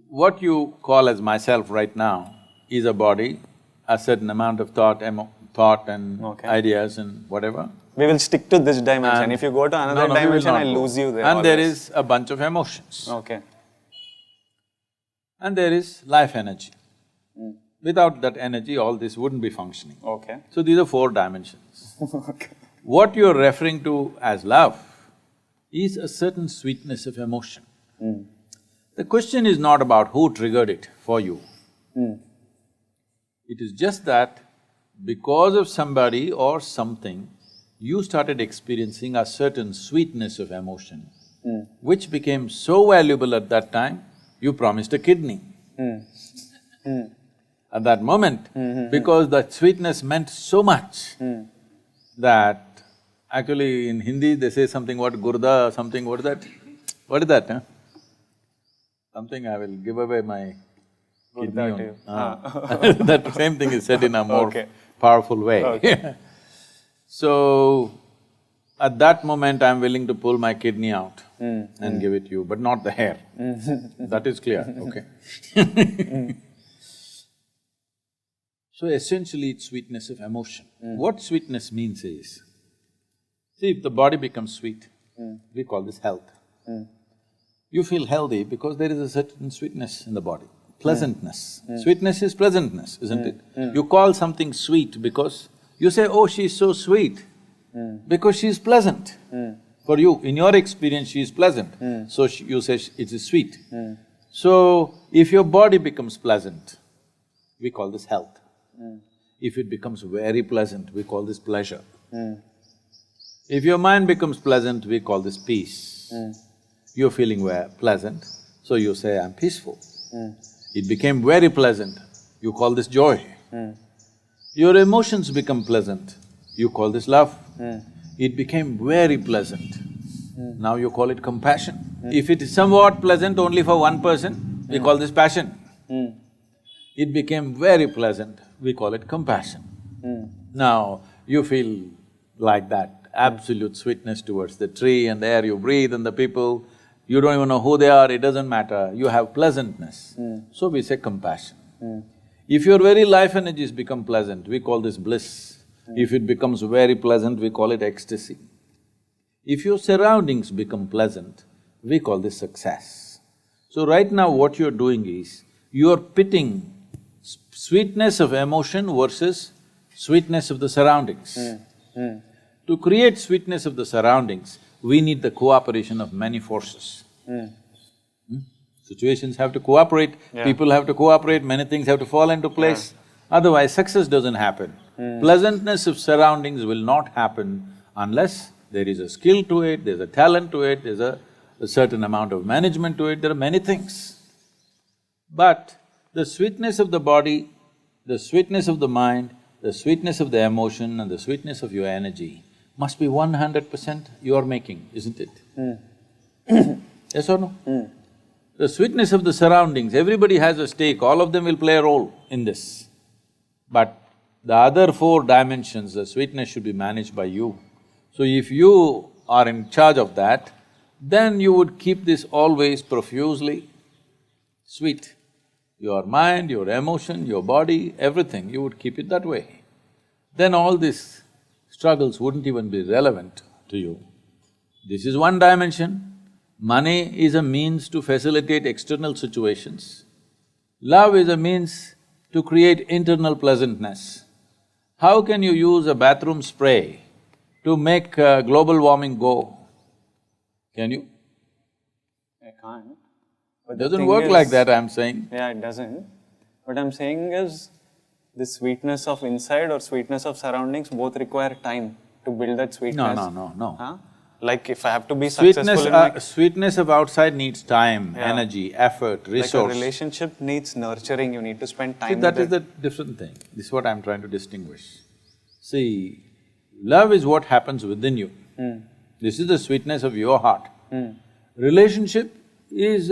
What you call as myself right now is a body, a certain amount of thought and ideas and whatever. We will stick to this dimension. If you go to another dimension, I'll lose you there. And always. there is a bunch of emotions. Okay. And there is life energy. Without that energy, all this wouldn't be functioning. Okay. So these are four dimensions. Okay. What you're referring to as love is a certain sweetness of emotion. The question is not about who triggered it for you. It is just that because of somebody or something, you started experiencing a certain sweetness of emotion, which became so valuable at that time, you promised a kidney. At that moment, because that sweetness meant so much that actually in Hindi they say something, what, gurda, something, what is that? What is that, huh? Something I will give away my kidney on. That same thing is said in a more powerful way. Okay. So, at that moment I'm willing to pull my kidney out and give it to you, but not the hair. That is clear, okay? So essentially it's sweetness of emotion. What sweetness means is, see, if the body becomes sweet, we call this health. You feel healthy because there is a certain sweetness in the body, pleasantness. Sweetness is pleasantness, isn't it? You call something sweet because you say, oh, she's so sweet, because she's pleasant. For you, in your experience, she is pleasant, so you say it is sweet. So, if your body becomes pleasant, we call this health. If it becomes very pleasant, we call this pleasure. If your mind becomes pleasant, we call this peace. You're feeling pleasant, so you say, I'm peaceful. It became very pleasant, you call this joy. Your emotions become pleasant, you call this love. It became very pleasant, now you call it compassion. If it is somewhat pleasant only for one person, we call this passion. It became very pleasant, we call it compassion. Now, you feel like that absolute sweetness towards the tree and the air you breathe and the people, you don't even know who they are, it doesn't matter, you have pleasantness. So we say compassion. If your very life energies become pleasant, we call this bliss. If it becomes very pleasant, we call it ecstasy. If your surroundings become pleasant, we call this success. So right now what you're doing is, you're pitting sweetness of emotion versus sweetness of the surroundings. To create sweetness of the surroundings, we need the cooperation of many forces. Situations have to cooperate, people have to cooperate, many things have to fall into place, otherwise success doesn't happen. Pleasantness of surroundings will not happen unless there is a skill to it, there's a talent to it, there's a certain amount of management to it, there are many things. But the sweetness of the body, the sweetness of the mind, the sweetness of the emotion and the sweetness of your energy must be 100% you're making, isn't it? Yes or no? The sweetness of the surroundings, everybody has a stake, all of them will play a role in this. But the other four dimensions, the sweetness should be managed by you. So if you are in charge of that, then you would keep this always profusely sweet. Your mind, your emotion, your body, everything, you would keep it that way. Then all these struggles wouldn't even be relevant to you. This is one dimension. Money is a means to facilitate external situations. Love is a means to create internal pleasantness. How can you use a bathroom spray to make global warming go? Can you? I can't. It doesn't work like that, I'm saying. Yeah, it doesn't. What I'm saying is, the sweetness of inside or sweetness of surroundings both require time to build that sweetness. No. Huh? Like if I have to be successful in my… Sweetness of outside needs time, energy, effort, resource. Like a relationship needs nurturing, you need to spend time See, that with is the different thing. This is what I'm trying to distinguish. See, love is what happens within you. This is the sweetness of your heart. Relationship is…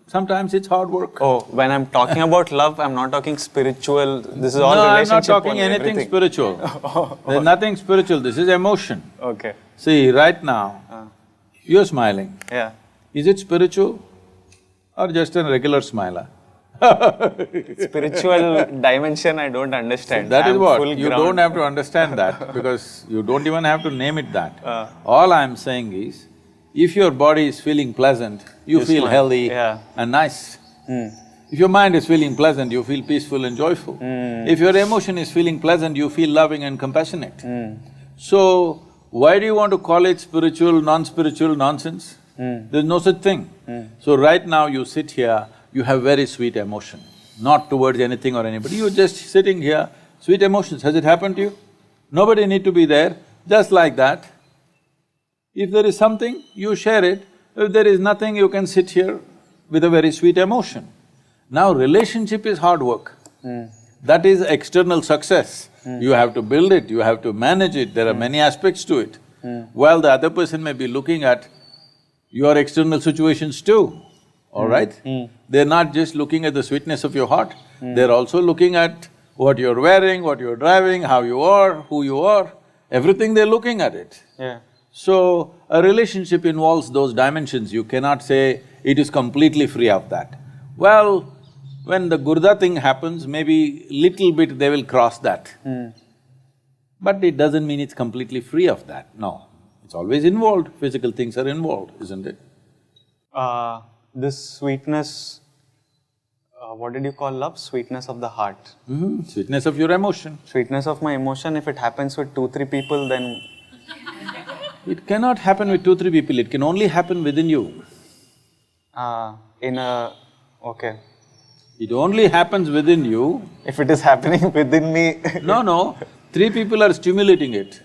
sometimes it's hard work. Oh, when I'm talking about love, I'm not talking spiritual, this is all No, I'm relationship not talking only, anything everything. spiritual. There's nothing spiritual, this is emotion. Okay, See, right now, you're smiling. yeah. Is it spiritual or just a regular smiler? Spiritual dimension I don't understand. That is I'm what, full you ground. don't have to understand that because you don't even have to name it that. All I'm saying is, if your body is feeling pleasant, you feel smile. healthy Yeah. and nice. If your mind is feeling pleasant, you feel peaceful and joyful. If your emotion is feeling pleasant, you feel loving and compassionate. So, why do you want to call it spiritual, non-spiritual nonsense? There's no such thing. So right now you sit here, you have very sweet emotion, not towards anything or anybody, you're just sitting here, sweet emotions. Has it happened to you? Nobody need to be there, just like that. If there is something, you share it. If there is nothing, you can sit here with a very sweet emotion. Now relationship is hard work. That is external success. You have to build it, you have to manage it, there are many aspects to it. While the other person may be looking at your external situations too, all right? They're not just looking at the sweetness of your heart, they're also looking at what you're wearing, what you're driving, how you are, who you are, everything they're looking at it. Yeah. So, a relationship involves those dimensions, you cannot say it is completely free of that. Well, when the Gurda thing happens, maybe little bit they will cross that. But it doesn't mean it's completely free of that, no. It's always involved, physical things are involved, isn't it? This sweetness, what did you call love? Sweetness of the heart. Sweetness of your emotion. Sweetness of my emotion, if it happens with 2-3 people, then… It cannot happen with 2-3 people, it can only happen within you. Okay. It only happens within you. If it is happening within me… No, 3 people are stimulating it.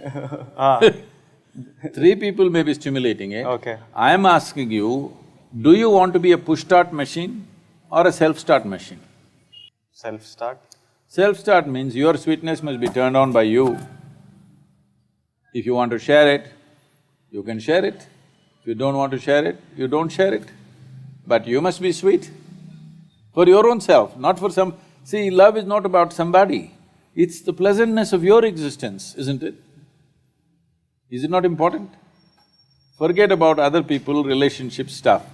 3 people may be stimulating it. Okay. I am asking you, do you want to be a push-start machine or a self-start machine? Self-start? Self-start means your sweetness must be turned on by you. If you want to share it, you can share it. If you don't want to share it, you don't share it. But you must be sweet for your own self, not for some… See, love is not about somebody, it's the pleasantness of your existence, isn't it? Is it not important? Forget about other people, relationship stuff.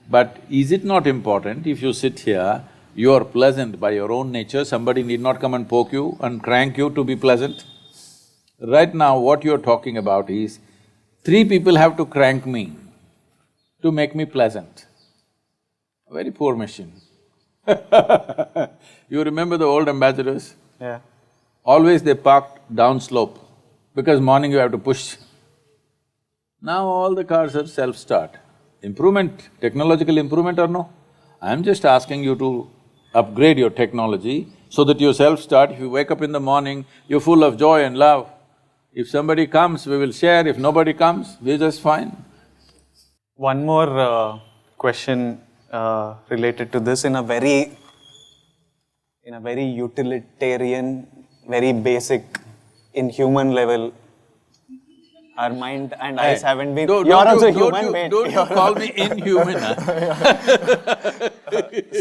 But is it not important if you sit here, you are pleasant by your own nature, somebody need not come and poke you and crank you to be pleasant? Right now, what you're talking about is, 3 people have to crank me to make me pleasant. A very poor machine. You remember the old ambassadors? Yeah. Always they parked downslope, because morning you have to push. Now all the cars are self-start. Improvement, technological improvement or no? I'm just asking you to upgrade your technology so that you self-start. If you wake up in the morning, you're full of joy and love. If somebody comes, we will share. If nobody comes, we're just fine. One more question related to this in a very utilitarian, very basic, inhuman level. Our mind and eyes haven't been… You're also human, mate. Don't you call me inhuman,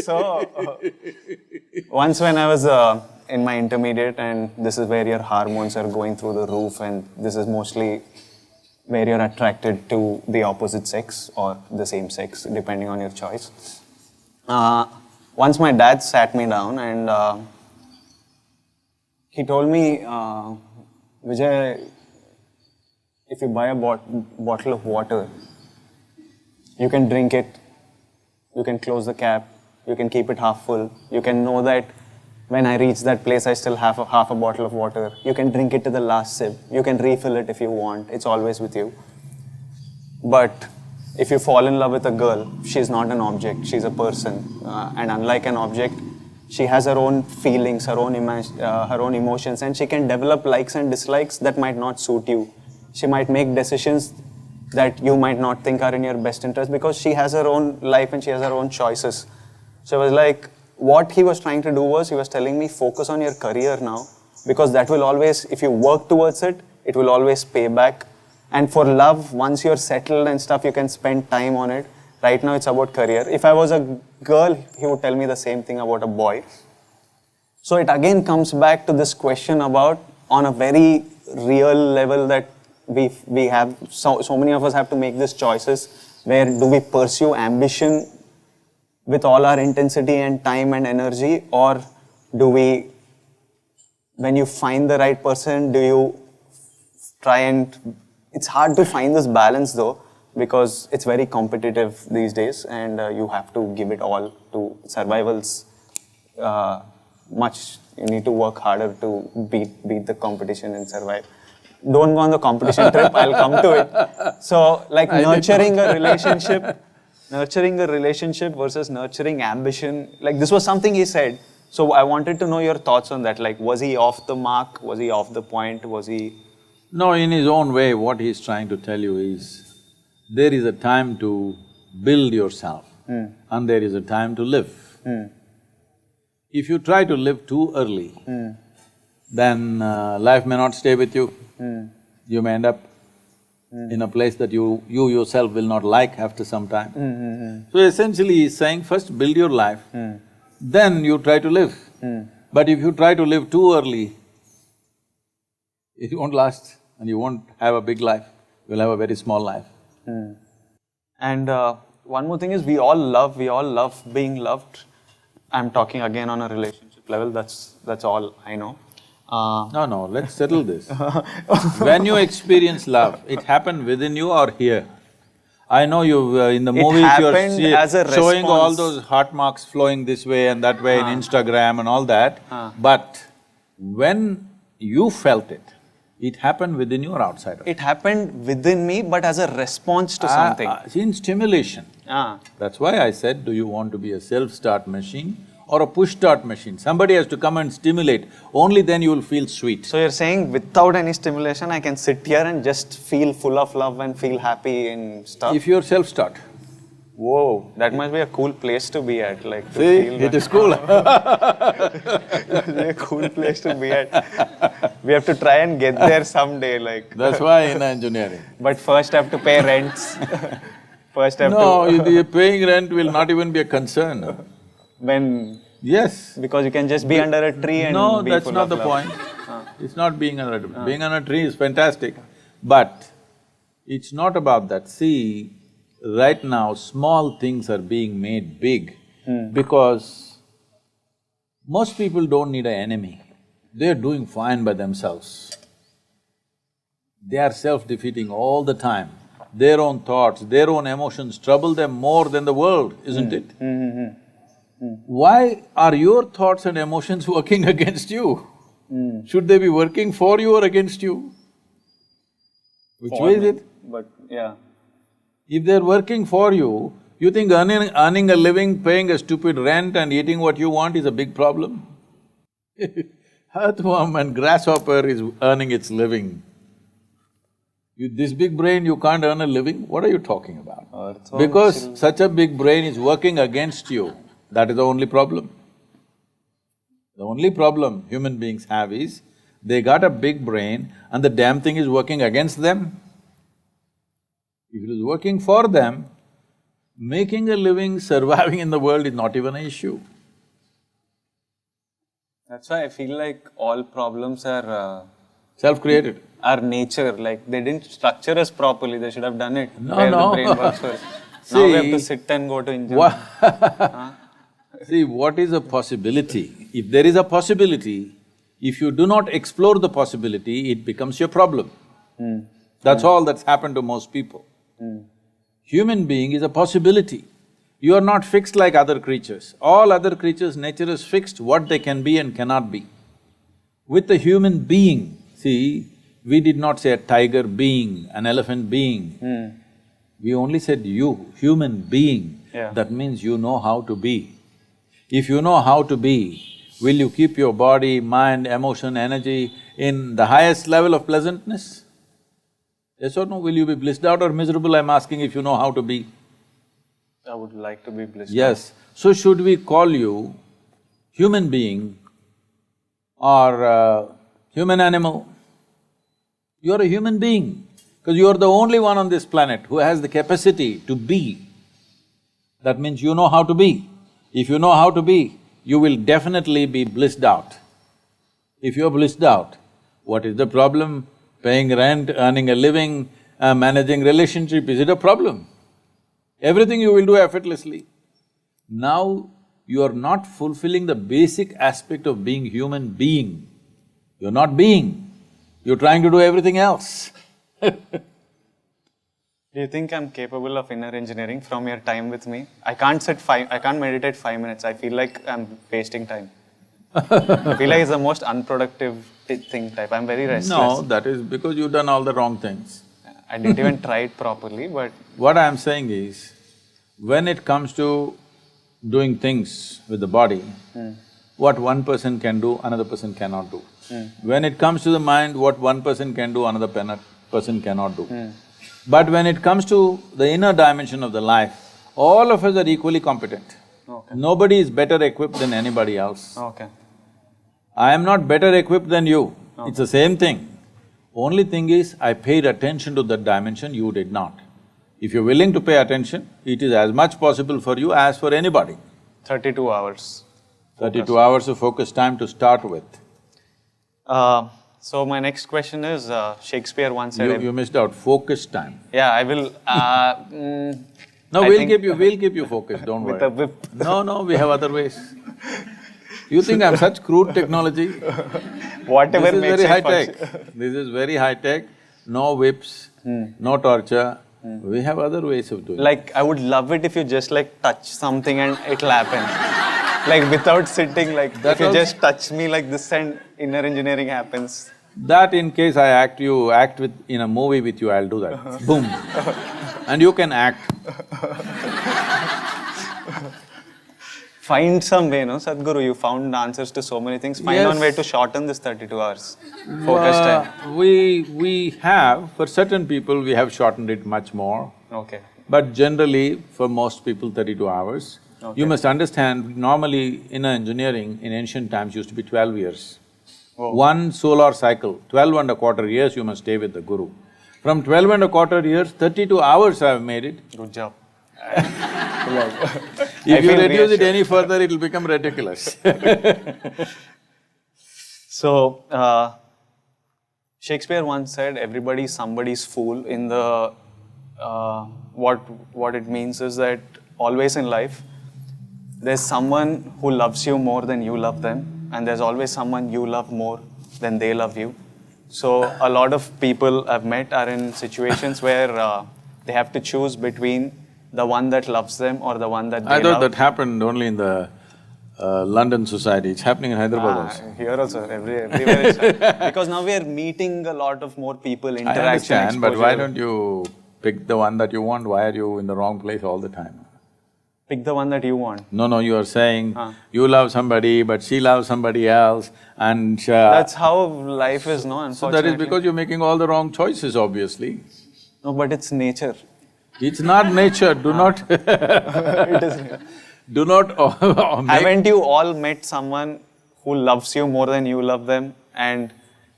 So, once when I was in my intermediate, and this is where your hormones are going through the roof, and this is mostly where you're attracted to the opposite sex or the same sex, depending on your choice. Once my dad sat me down and he told me, Vijay, if you buy a bottle of water You can drink it, you can close the cap, you can keep it half full, you can know that when I reach that place I still have half a bottle of water. You can drink it to the last sip, you can refill it if you want, it's always with you. But if you fall in love with a girl, she's not an object, she's a person. And unlike an object, she has her own feelings, her own emotions, and she can develop likes and dislikes that might not suit you. She might make decisions that you might not think are in your best interest because she has her own life and she has her own choices. So it was like, what he was trying to do was, he was telling me, focus on your career now, because that will always, if you work towards it, it will always pay back. And for love, once you're settled and stuff, you can spend time on it. Right now it's about career. If I was a girl, he would tell me the same thing about a boy. So it again comes back to this question about, on a very real level, that we have, so many of us have to make these choices. Where do we pursue ambition with all our intensity and time and energy, or do we, when you find the right person, do you try and, it's hard to find this balance though, because it's very competitive these days, and you have to give it all to survival's much. You need to work harder to beat the competition and survive. Don't go on the competition trip, I'll come to it. So like nurturing a relationship versus nurturing ambition, like this was something he said. So I wanted to know your thoughts on that. Like, was he off the mark? Was he off the point? Was he… No, in his own way, what he's trying to tell you is, there is a time to build yourself and there is a time to live. If you try to live too early, then life may not stay with you. You may end up in a place that you yourself will not like after some time. So essentially he's saying, first build your life, then you try to live. But if you try to live too early, it won't last and you won't have a big life, you'll have a very small life. And one more thing is, we all love being loved. I'm talking again on a relationship level, that's all I know. No, let's settle this. When you experience love, it happened within you or here? I know you in the movies you're showing all those heart marks flowing this way and that way in Instagram and all that, but when you felt it, it happened within you or outside of you? It happened within me, but as a response to something. In stimulation. That's why I said, do you want to be a self-start machine or a push-start machine? Somebody has to come and stimulate, only then you will feel sweet. So you're saying without any stimulation, I can sit here and just feel full of love and feel happy and stuff? If you're self-start. Whoa, that must be a cool place to be at, like to See, feel it is cool. It's a cool place to be at. We have to try and get there someday, like. That's why in engineering. But first have to pay rents. First have No, the paying rent will not even be a concern. When… Yes. Because you can just be under a tree and No, be that's full not of the love. point. It's not being under a tree. Being under a tree is fantastic, but it's not about that. See, right now, small things are being made big because most people don't need an enemy. They're doing fine by themselves. They are self-defeating all the time. Their own thoughts, their own emotions trouble them more than the world, isn't it? Why are your thoughts and emotions working against you? Should they be working for you or against you? Which way is it? But yeah. If they're working for you, you think earning a living, paying a stupid rent and eating what you want is a big problem? Earthworm and grasshopper is earning its living. This big brain, you can't earn a living? What are you talking about? Because such a big brain is working against you, that is the only problem. The only problem human beings have is, they got a big brain and the damn thing is working against them. If it is working for them, making a living, surviving in the world is not even an issue. That's why I feel like all problems are… Self-created. Our nature, like they didn't structure us properly, they should have done it. No, where no. the brain works first. Now we have to sit and go to engineering. See, what is a possibility? If there is a possibility, if you do not explore the possibility, it becomes your problem. That's all that's happened to most people. Human being is a possibility. You are not fixed like other creatures. All other creatures, nature is fixed what they can be and cannot be. With the human being, see, we did not say a tiger being, an elephant being. We only said you, human being. Yeah. That means you know how to be. If you know how to be, will you keep your body, mind, emotion, energy in the highest level of pleasantness? Yes or no? Will you be blissed out or miserable? I'm asking if you know how to be. I would like to be blissed. Yes. So should we call you human being or human animal? You're a human being, because you're the only one on this planet who has the capacity to be. That means you know how to be. If you know how to be, you will definitely be blissed out. If you're blissed out, what is the problem? Paying rent, earning a living, managing relationship, is it a problem? Everything you will do effortlessly. Now, you are not fulfilling the basic aspect of being human being. You're not being, you're trying to do everything else. Do you think I'm capable of inner engineering from your time with me? I can't meditate 5 minutes. I feel like I'm wasting time. I feel like it's the most unproductive thing type. I'm very restless. No, that is because you've done all the wrong things. I didn't even try it properly, but… What I'm saying is, when it comes to doing things with the body, what one person can do, another person cannot do. When it comes to the mind, what one person can do, another person cannot do. But when it comes to the inner dimension of the life, all of us are equally competent. Okay. Nobody is better equipped than anybody else. Okay. I am not better equipped than you, it's the same thing. Only thing is, I paid attention to that dimension, you did not. If you're willing to pay attention, it is as much possible for you as for anybody. 32 hours. 32 hours of focus time to start with. So my next question is, Shakespeare once said… You missed out, focus time. Yeah, I will… No, I think we'll keep you focused, don't worry. with a whip. No, we have other ways. You think I'm such crude technology? Whatever This is makes very it high-tech. function. This is very high-tech, no whips, no torture. We have other ways of doing it. Like, I would love it if you just like touch something and it'll happen. Like without sitting, like if you just touch me like this and inner engineering happens. That in case I act in a movie with you, I'll do that. Boom. And you can act. Find some way, no, Sadhguru, you found answers to so many things. Find Yes. one way to shorten this 32 hours. Focus time. We have, for certain people, we have shortened it much more. Okay. But generally, for most people, 32 hours. Okay. You must understand, normally inner engineering in ancient times used to be 12 years. Oh. One solar cycle, 12.25 years you must stay with the Guru. From 12.25 years, 32 hours I have made it. Good job. If you reduce it any further, it'll become ridiculous. So, Shakespeare once said, everybody's somebody's fool. In the… what it means is that always in life, there's someone who loves you more than you love them, and there's always someone you love more than they love you. So, a lot of people I've met are in situations where they have to choose between the one that loves them or the one that they I thought love. that happened only in the London society, it's happening in Hyderabad also. Here also, everywhere it's happening. Because now we are meeting a lot of more people, interaction, I understand, but why exposure. don't you pick the one that you want? Why are you in the wrong place all the time? Pick the one that you want. No, you are saying you love somebody, but she loves somebody else, and… That's how life is, no, unfortunately. So that is because you're making all the wrong choices, obviously. No, but it's nature. It's not nature, do not… It is. Do not Haven't you all met someone who loves you more than you love them and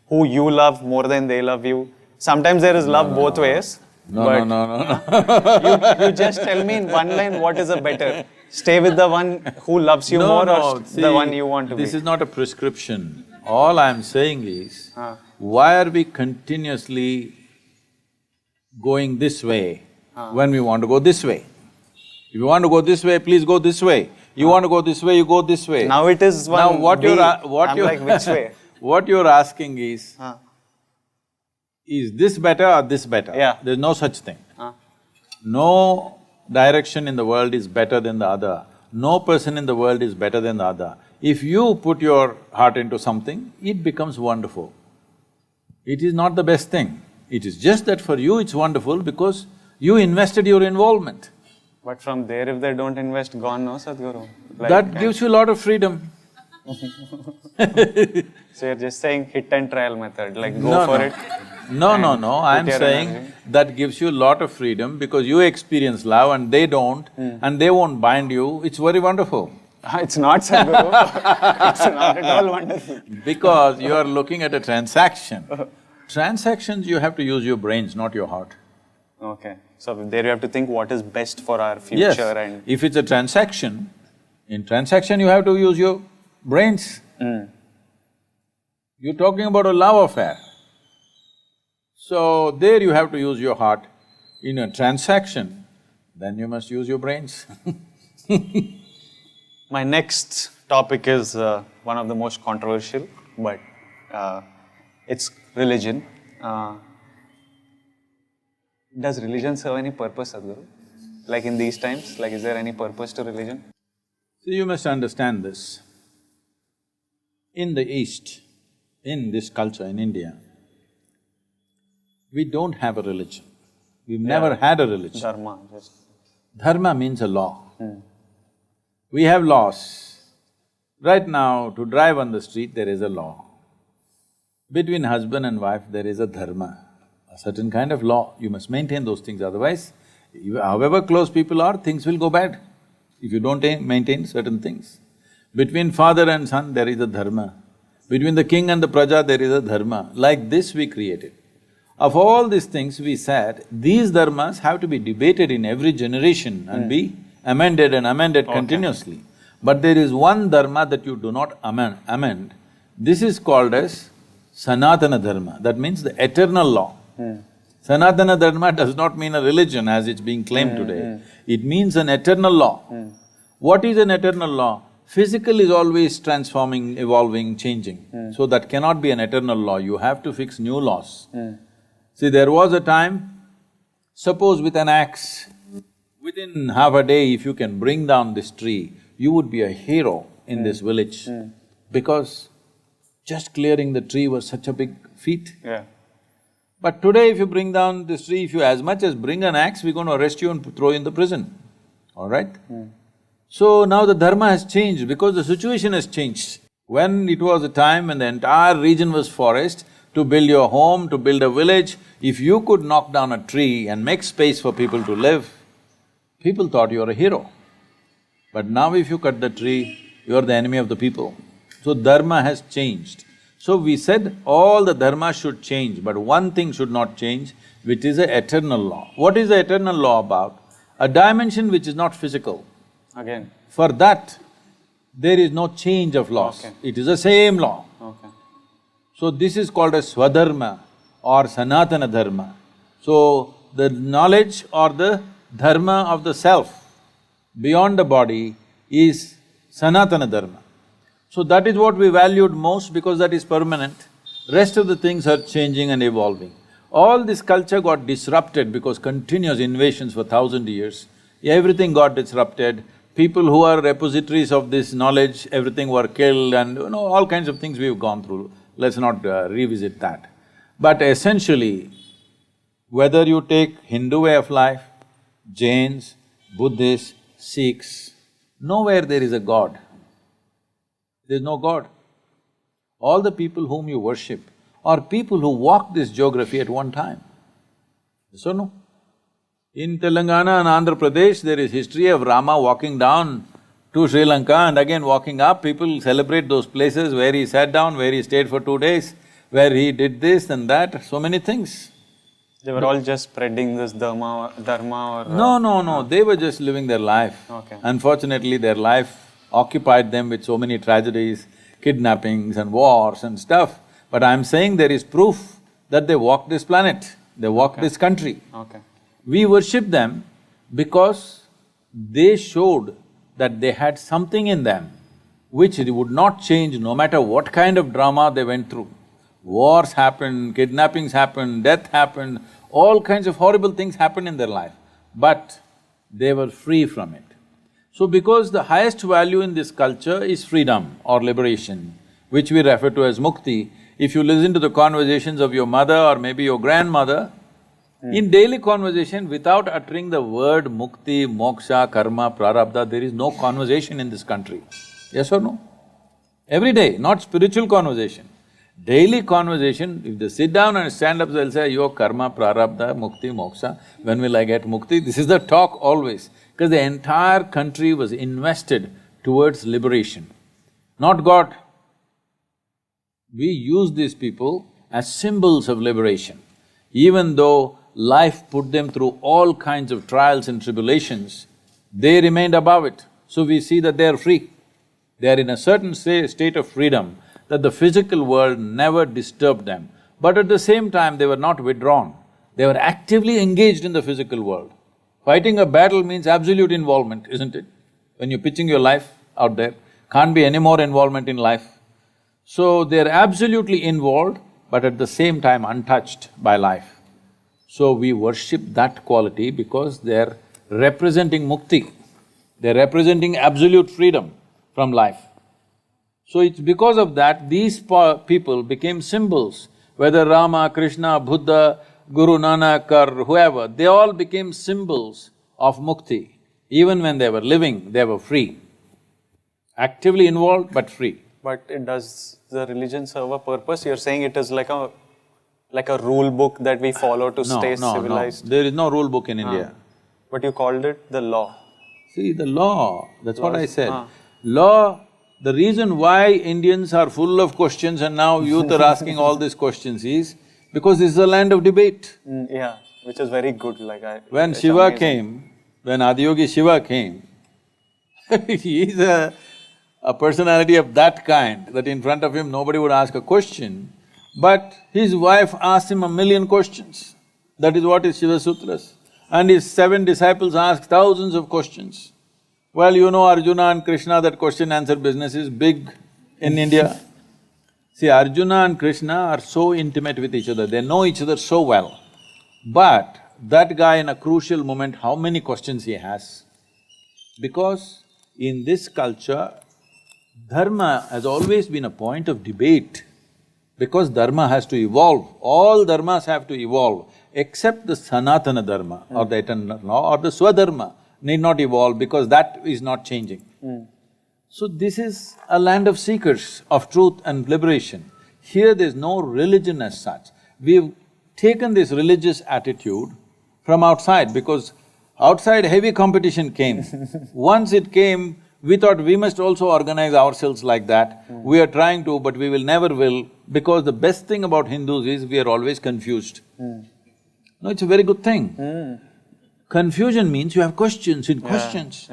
who you love more than they love you? Sometimes there is love both ways. No. You just tell me in one line what is a better. Stay with the one who loves you more or see, the one you want to be. This is not a prescription. All I'm saying is, why are we continuously going this way when we want to go this way? If you want to go this way, please go this way. You want to go this way, you go this way. Now it is one Now what B. you're… like, which way? What you're asking is this better or this better? Yeah. There's no such thing. No direction in the world is better than the other. No person in the world is better than the other. If you put your heart into something, it becomes wonderful. It is not the best thing. It is just that for you it's wonderful because you invested your involvement. But from there, if they don't invest, gone, no, Sadhguru? Like, That gives you a lot of freedom. So you're just saying hit and trial method, like go No, for no. it. No, I'm your saying energy. that gives you a lot of freedom because you experience love and they don't, and they won't bind you, it's very wonderful. It's not, Sadhguru. It's not at all wonderful. Because you are looking at a transaction. Transactions, you have to use your brains, not your heart. Okay. So there you have to think what is best for our future Yes, and… if it's a transaction, in transaction you have to use your brains. You're talking about a love affair. So there you have to use your heart. In a transaction, then you must use your brains. My next topic is one of the most controversial, but it's religion. Does religion serve any purpose, Sadhguru? Like in these times, like is there any purpose to religion? So you must understand this. In the East, in this culture, in India, we don't have a religion. We've never had a religion. Dharma, just… Dharma means a law. We have laws. Right now, to drive on the street, there is a law. Between husband and wife, there is a dharma, a certain kind of law. You must maintain those things, otherwise, however close people are, things will go bad if you don't maintain certain things. Between father and son, there is a dharma. Between the king and the praja, there is a dharma. Like this we created. Of all these things, we said, these dharmas have to be debated in every generation and be amended and amended continuously. But there is one dharma that you do not amend. This is called as Sanatana Dharma, that means the eternal law. Sanatana Dharma does not mean a religion as it's being claimed today. It means an eternal law. What is an eternal law? Physical is always transforming, evolving, changing. So that cannot be an eternal law, you have to fix new laws. See, there was a time, suppose with an axe, within half a day if you can bring down this tree, you would be a hero in this village. Because just clearing the tree was such a big feat. Yeah. But today if you bring down this tree, if you as much as bring an axe, we're going to arrest you and throw you in the prison, all right? So now the dharma has changed because the situation has changed. When it was a time when the entire region was forest, to build your home, to build a village, if you could knock down a tree and make space for people to live, people thought you're a hero. But now if you cut the tree, you're the enemy of the people. So dharma has changed. So we said all the dharma should change, but one thing should not change, which is the eternal law. What is the eternal law about? A dimension which is not physical. Again. For that, there is no change of laws. It is the same law. So this is called as Swadharma or Sanatana Dharma. So the knowledge or the dharma of the self beyond the body is Sanatana Dharma. So that is what we valued most because that is permanent. Rest of the things are changing and evolving. All this culture got disrupted because continuous invasions for 1,000 years. Everything got disrupted. People who are repositories of this knowledge, everything were killed and all kinds of things we've gone through. Let's not revisit that. But essentially, whether you take Hindu way of life, Jains, Buddhists, Sikhs, nowhere there is a God. There's no God. All the people whom you worship are people who walked this geography at one time. Yes or no? In Telangana and Andhra Pradesh, there is history of Rama walking down to Sri Lanka and again walking up. People celebrate those places where he sat down, where he stayed for 2 days, where he did this and that, so many things. They were all just spreading this dharma or… No, they were just living their life. Unfortunately, their life occupied them with so many tragedies, kidnappings and wars and stuff. But I'm saying there is proof that they walked this planet, they walked this country. We worship them because they showed that they had something in them which would not change no matter what kind of drama they went through. Wars happened, kidnappings happened, death happened, all kinds of horrible things happened in their life. but they were free from it. So because the highest value in this culture is freedom or liberation, which we refer to as mukti, if you listen to the conversations of your mother or maybe your grandmother, in daily conversation, without uttering the word mukti, moksha, karma, prarabdha, there is no conversation in this country. Yes or no? Every day, not spiritual conversation. Daily conversation, if they sit down and stand up, they'll say, your karma, prarabdha, mukti, moksha, when will I get mukti? This is the talk always, because the entire country was invested towards liberation, not God. We use these people as symbols of liberation. Even though life put them through all kinds of trials and tribulations, they remained above it. So we see that they are free. They are in a certain state of freedom that the physical world never disturbed them. But at the same time, they were not withdrawn. They were actively engaged in the physical world. Fighting a battle means absolute involvement, isn't it? When you're pitching your life out there, can't be any more involvement in life. So they're absolutely involved, but at the same time untouched by life. So we worship that quality because they're representing mukti, they're representing absolute freedom from life. So it's because of that these people became symbols, whether Rama, Krishna, Buddha, Guru Nanak or whoever, they all became symbols of mukti. Even when they were living, they were free. Actively involved but free. But does the religion serve a purpose? You're saying it is like a rule book that we follow to stay civilized? No, there is no rule book in India. But you called it the law. See, the law, that's what I said. Law, the reason why Indians are full of questions and now youth are asking all these questions is because this is a land of debate. Yeah, which is very good, When Shiva came, when Adiyogi Shiva came, he is a personality of that kind, that in front of him nobody would ask a question, but his wife asked him 1,000,000 questions. That is what is Shiva Sutras. And his 7 disciples asked thousands of questions. Well, you know Arjuna and Krishna, that question-answer business is big in India. See, Arjuna and Krishna are so intimate with each other, they know each other so well. But that guy in a crucial moment, how many questions he has? Because in this culture, dharma has always been a point of debate, because dharma has to evolve. All dharmas have to evolve, except the Sanatana dharma or the eternal law or the Swadharma need not evolve because that is not changing. So this is a land of seekers of truth and liberation. Here there's no religion as such. We've taken this religious attitude from outside because outside heavy competition came. Once it came, we thought we must also organize ourselves like that. We are trying to, but we will never will, because the best thing about Hindus is we are always confused. No, it's a very good thing. Confusion means you have questions in questions.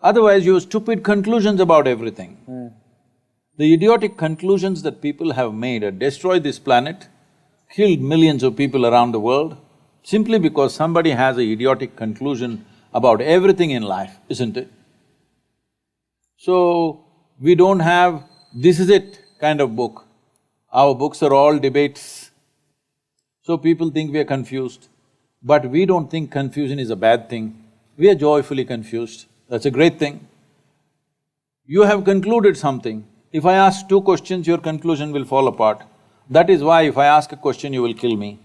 Otherwise, you have stupid conclusions about everything. The idiotic conclusions that people have made have destroyed this planet, killed millions of people around the world, simply because somebody has an idiotic conclusion about everything in life, isn't it? So, we don't have this is it kind of book. Our books are all debates. So people think we are confused. But we don't think confusion is a bad thing. We are joyfully confused. That's a great thing. You have concluded something. If I ask 2 questions, your conclusion will fall apart. That is why if I ask a question, you will kill me.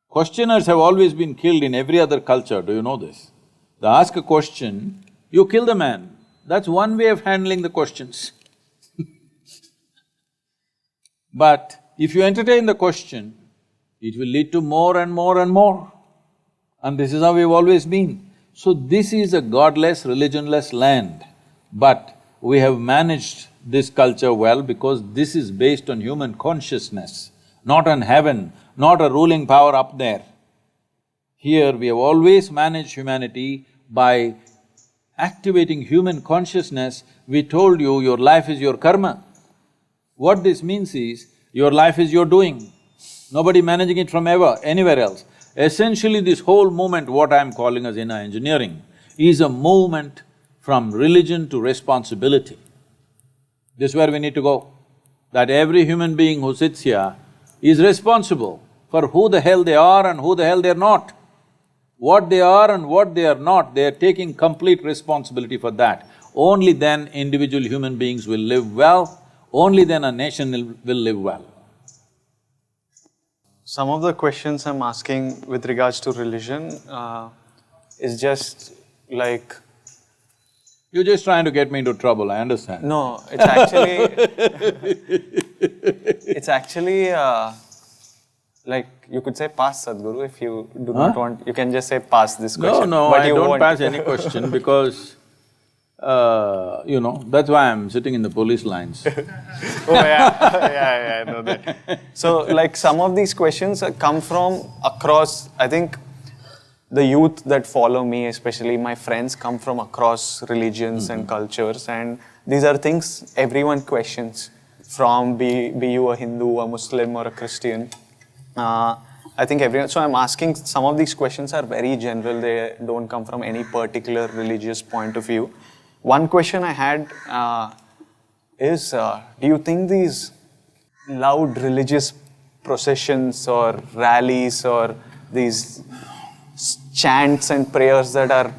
Questioners have always been killed in every other culture, do you know this? They ask a question, you kill the man. That's one way of handling the questions. But if you entertain the question, it will lead to more and more and more. And this is how we've always been. So this is a godless, religionless land. But we have managed this culture well because this is based on human consciousness, not on heaven, not a ruling power up there. Here we have always managed humanity by activating human consciousness. We told you your life is your karma. What this means is, your life is your doing. Nobody managing it from anywhere else. Essentially, this whole movement, what I'm calling as inner engineering, is a movement from religion to responsibility. This is where we need to go. That every human being who sits here is responsible for who the hell they are and who the hell they're not. What they are and what they are not, they are taking complete responsibility for that. Only then individual human beings will live well, only then a nation will live well. Some of the questions I'm asking with regards to religion is just like… You're just trying to get me into trouble, I understand. No, it's actually… it's actually like you could say pass Sadhguru if you do not want… You can just say pass this question. No, but I you don't won't. pass any question because, that's why I'm sitting in the police lines. Oh yeah, I know that. So like some of these questions come from across, I think the youth that follow me, especially my friends, come from across religions and cultures, and these are things everyone questions, from be you a Hindu, a Muslim or a Christian. I think everyone… So I'm asking, some of these questions are very general, they don't come from any particular religious point of view. One question I had is, do you think these loud religious processions or rallies or these chants and prayers that are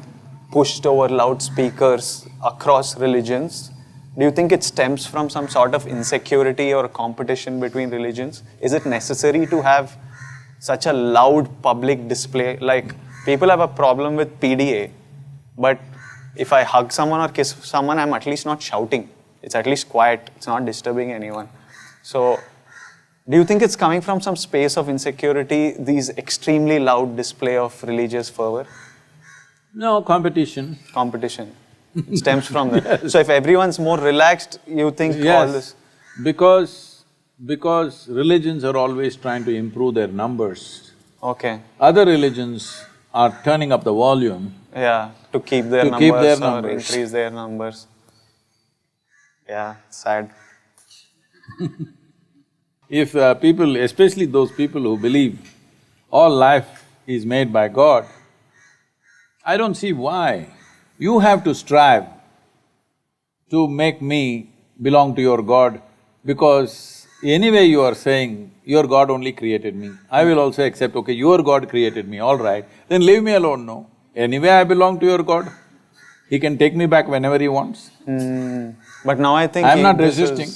pushed over loudspeakers across religions, do you think it stems from some sort of insecurity or competition between religions? Is it necessary to have such a loud public display? Like, people have a problem with PDA, but if I hug someone or kiss someone, I'm at least not shouting. It's at least quiet. It's not disturbing anyone. So, do you think it's coming from some space of insecurity, these extremely loud display of religious fervor? No, competition. Competition. It stems from that. Yes. So if everyone's more relaxed, you think all this… Because religions are always trying to improve their numbers. Okay. Other religions are turning up the volume. Yeah, to keep their numbers or increase their numbers. Yeah, sad. If people, especially those people who believe all life is made by God, I don't see why you have to strive to make me belong to your God, because anyway you are saying your God only created me. I will also accept, okay, your God created me, all right, then leave me alone, no. Anyway I belong to your God. He can take me back whenever he wants. But now I think… I'm not resisting.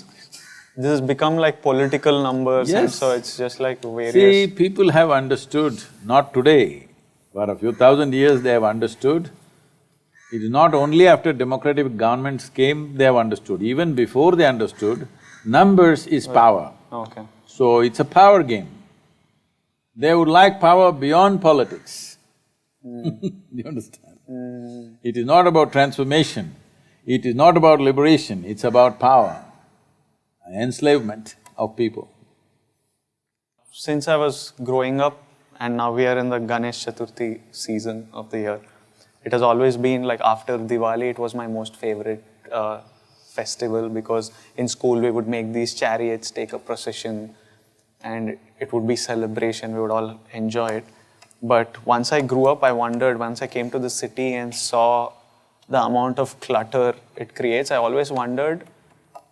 This has become like political numbers, yes. And so it's just like various… See, people have understood, not today, for a few thousand years they have understood. It is not only after democratic governments came they have understood, even before they understood, numbers is power. Okay. So it's a power game. They would like power beyond politics. Do you understand? It is not about transformation, it is not about liberation, it's about power, enslavement of people. Since I was growing up, and now we are in the Ganesh Chaturthi season of the year, it has always been like after Diwali, it was my most favorite festival, because in school we would make these chariots, take a procession, and it would be celebration, we would all enjoy it. But once I grew up, I wondered, once I came to the city and saw the amount of clutter it creates, I always wondered,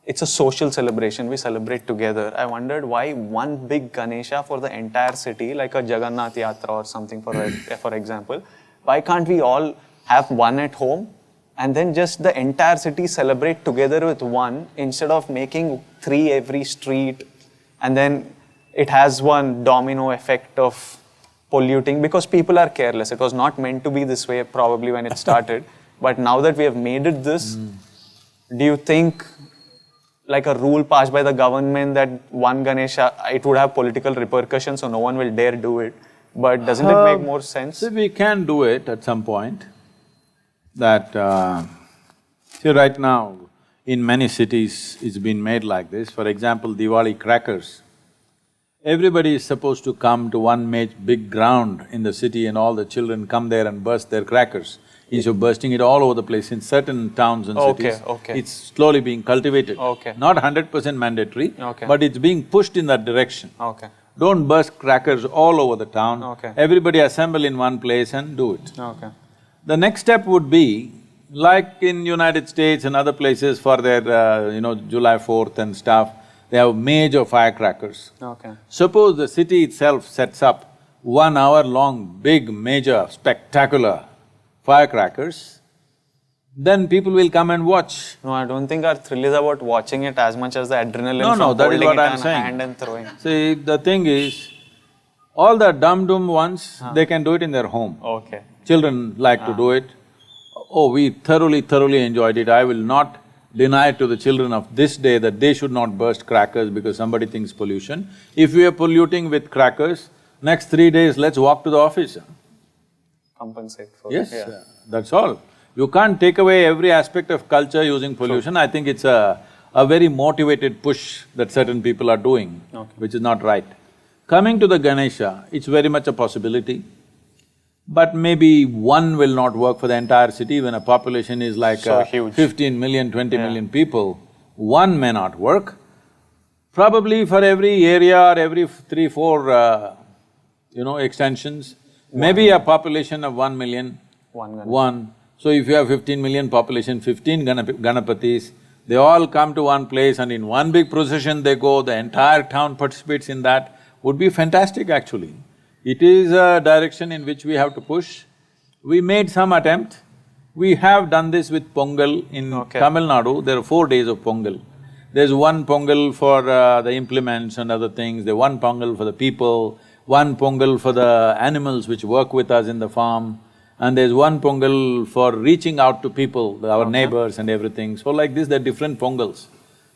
it's a social celebration, we celebrate together. I wondered why one big Ganesha for the entire city, like a Jagannath Yatra or something for example, why can't we all have one at home and then just the entire city celebrate together with one, instead of making 3 every street, and then it has one domino effect of polluting, because people are careless. It was not meant to be this way probably when it started, but now that we have made it this, do you think like a rule passed by the government that one Ganesha, it would have political repercussions, so no one will dare do it, but doesn't it make more sense? So we can do it at some point. That… see, right now, in many cities, it's been made like this. For example, Diwali crackers. Everybody is supposed to come to one big ground in the city, and all the children come there and burst their crackers. Instead of bursting it all over the place in certain towns and cities, it's slowly being cultivated. Not 100% mandatory, but it's being pushed in that direction. Don't burst crackers all over the town. Everybody assemble in one place and do it. The next step would be, like in United States and other places for their, July 4th and stuff, they have major firecrackers. Suppose the city itself sets up 1 hour long, big, major, spectacular firecrackers, then people will come and watch. No, I don't think our thrill is about watching it as much as the adrenaline No, from that is holding what it I'm in saying. hand and throwing. See, the thing is, all the dumb ones, they can do it in their home. Okay. Children like to do it. Oh, we thoroughly enjoyed it. I will not deny to the children of this day that they should not burst crackers because somebody thinks pollution. If we are polluting with crackers, next 3 days, let's walk to the office. Compensate for Yes, it. Yeah. that's all. You can't take away every aspect of culture using pollution. I think it's a very motivated push that certain people are doing, which is not right. Coming to the Ganesha, it's very much a possibility, but maybe one will not work for the entire city when a population is like So huge. 15 million, 20 million people. One may not work. Probably for every area or every 3, 4 extensions, maybe a population of 1 million, one. So if you have 15 million population, 15 Ganapatis, they all come to one place and in one big procession they go, the entire town participates in that, would be fantastic actually. It is a direction in which we have to push. We made some attempt. We have done this with Pongal in Tamil Nadu, there are 4 days of Pongal. There's one Pongal for the implements and other things, there's one Pongal for the people, one Pongal for the animals which work with us in the farm, and there's one Pongal for reaching out to people, our neighbors and everything. So like this, there are different Pongals.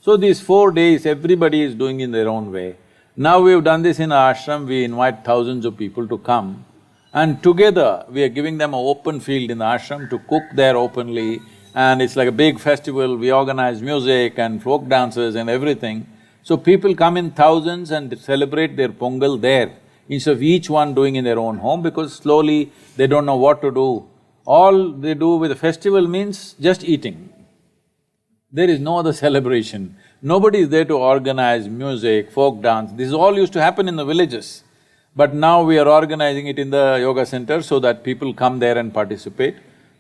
So these 4 days, everybody is doing in their own way. Now we've done this in our ashram, we invite thousands of people to come, and together we are giving them an open field in the ashram to cook there openly, and it's like a big festival, we organize music and folk dances and everything. So people come in thousands and celebrate their Pongal there, instead of each one doing in their own home, because slowly they don't know what to do. All they do with a festival means just eating. There is no other celebration. Nobody is there to organize music, folk dance, this all used to happen in the villages. But now we are organizing it in the yoga center so that people come there and participate.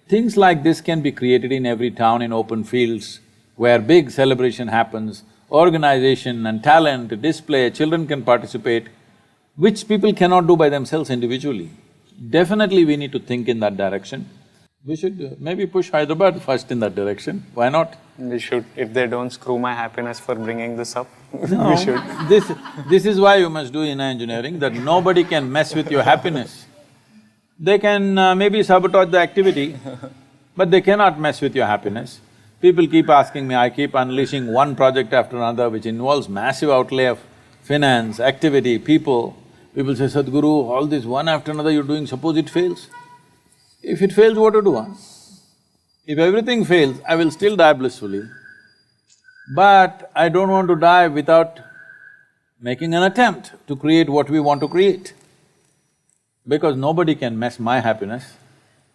Things like this can be created in every town in open fields where big celebration happens, organization and talent, display, children can participate, which people cannot do by themselves individually. Definitely we need to think in that direction. We should maybe push Hyderabad first in that direction, why not? We should, if they don't screw my happiness for bringing this up, No, we should. This is why you must do inner engineering, that nobody can mess with your happiness. They can maybe sabotage the activity, but they cannot mess with your happiness. People keep asking me, I keep unleashing one project after another which involves massive outlay of finance, activity, people. People say, Sadhguru, all this one after another you're doing, suppose it fails? If it fails, what to do, huh? If everything fails, I will still die blissfully, but I don't want to die without making an attempt to create what we want to create. Because nobody can mess my happiness.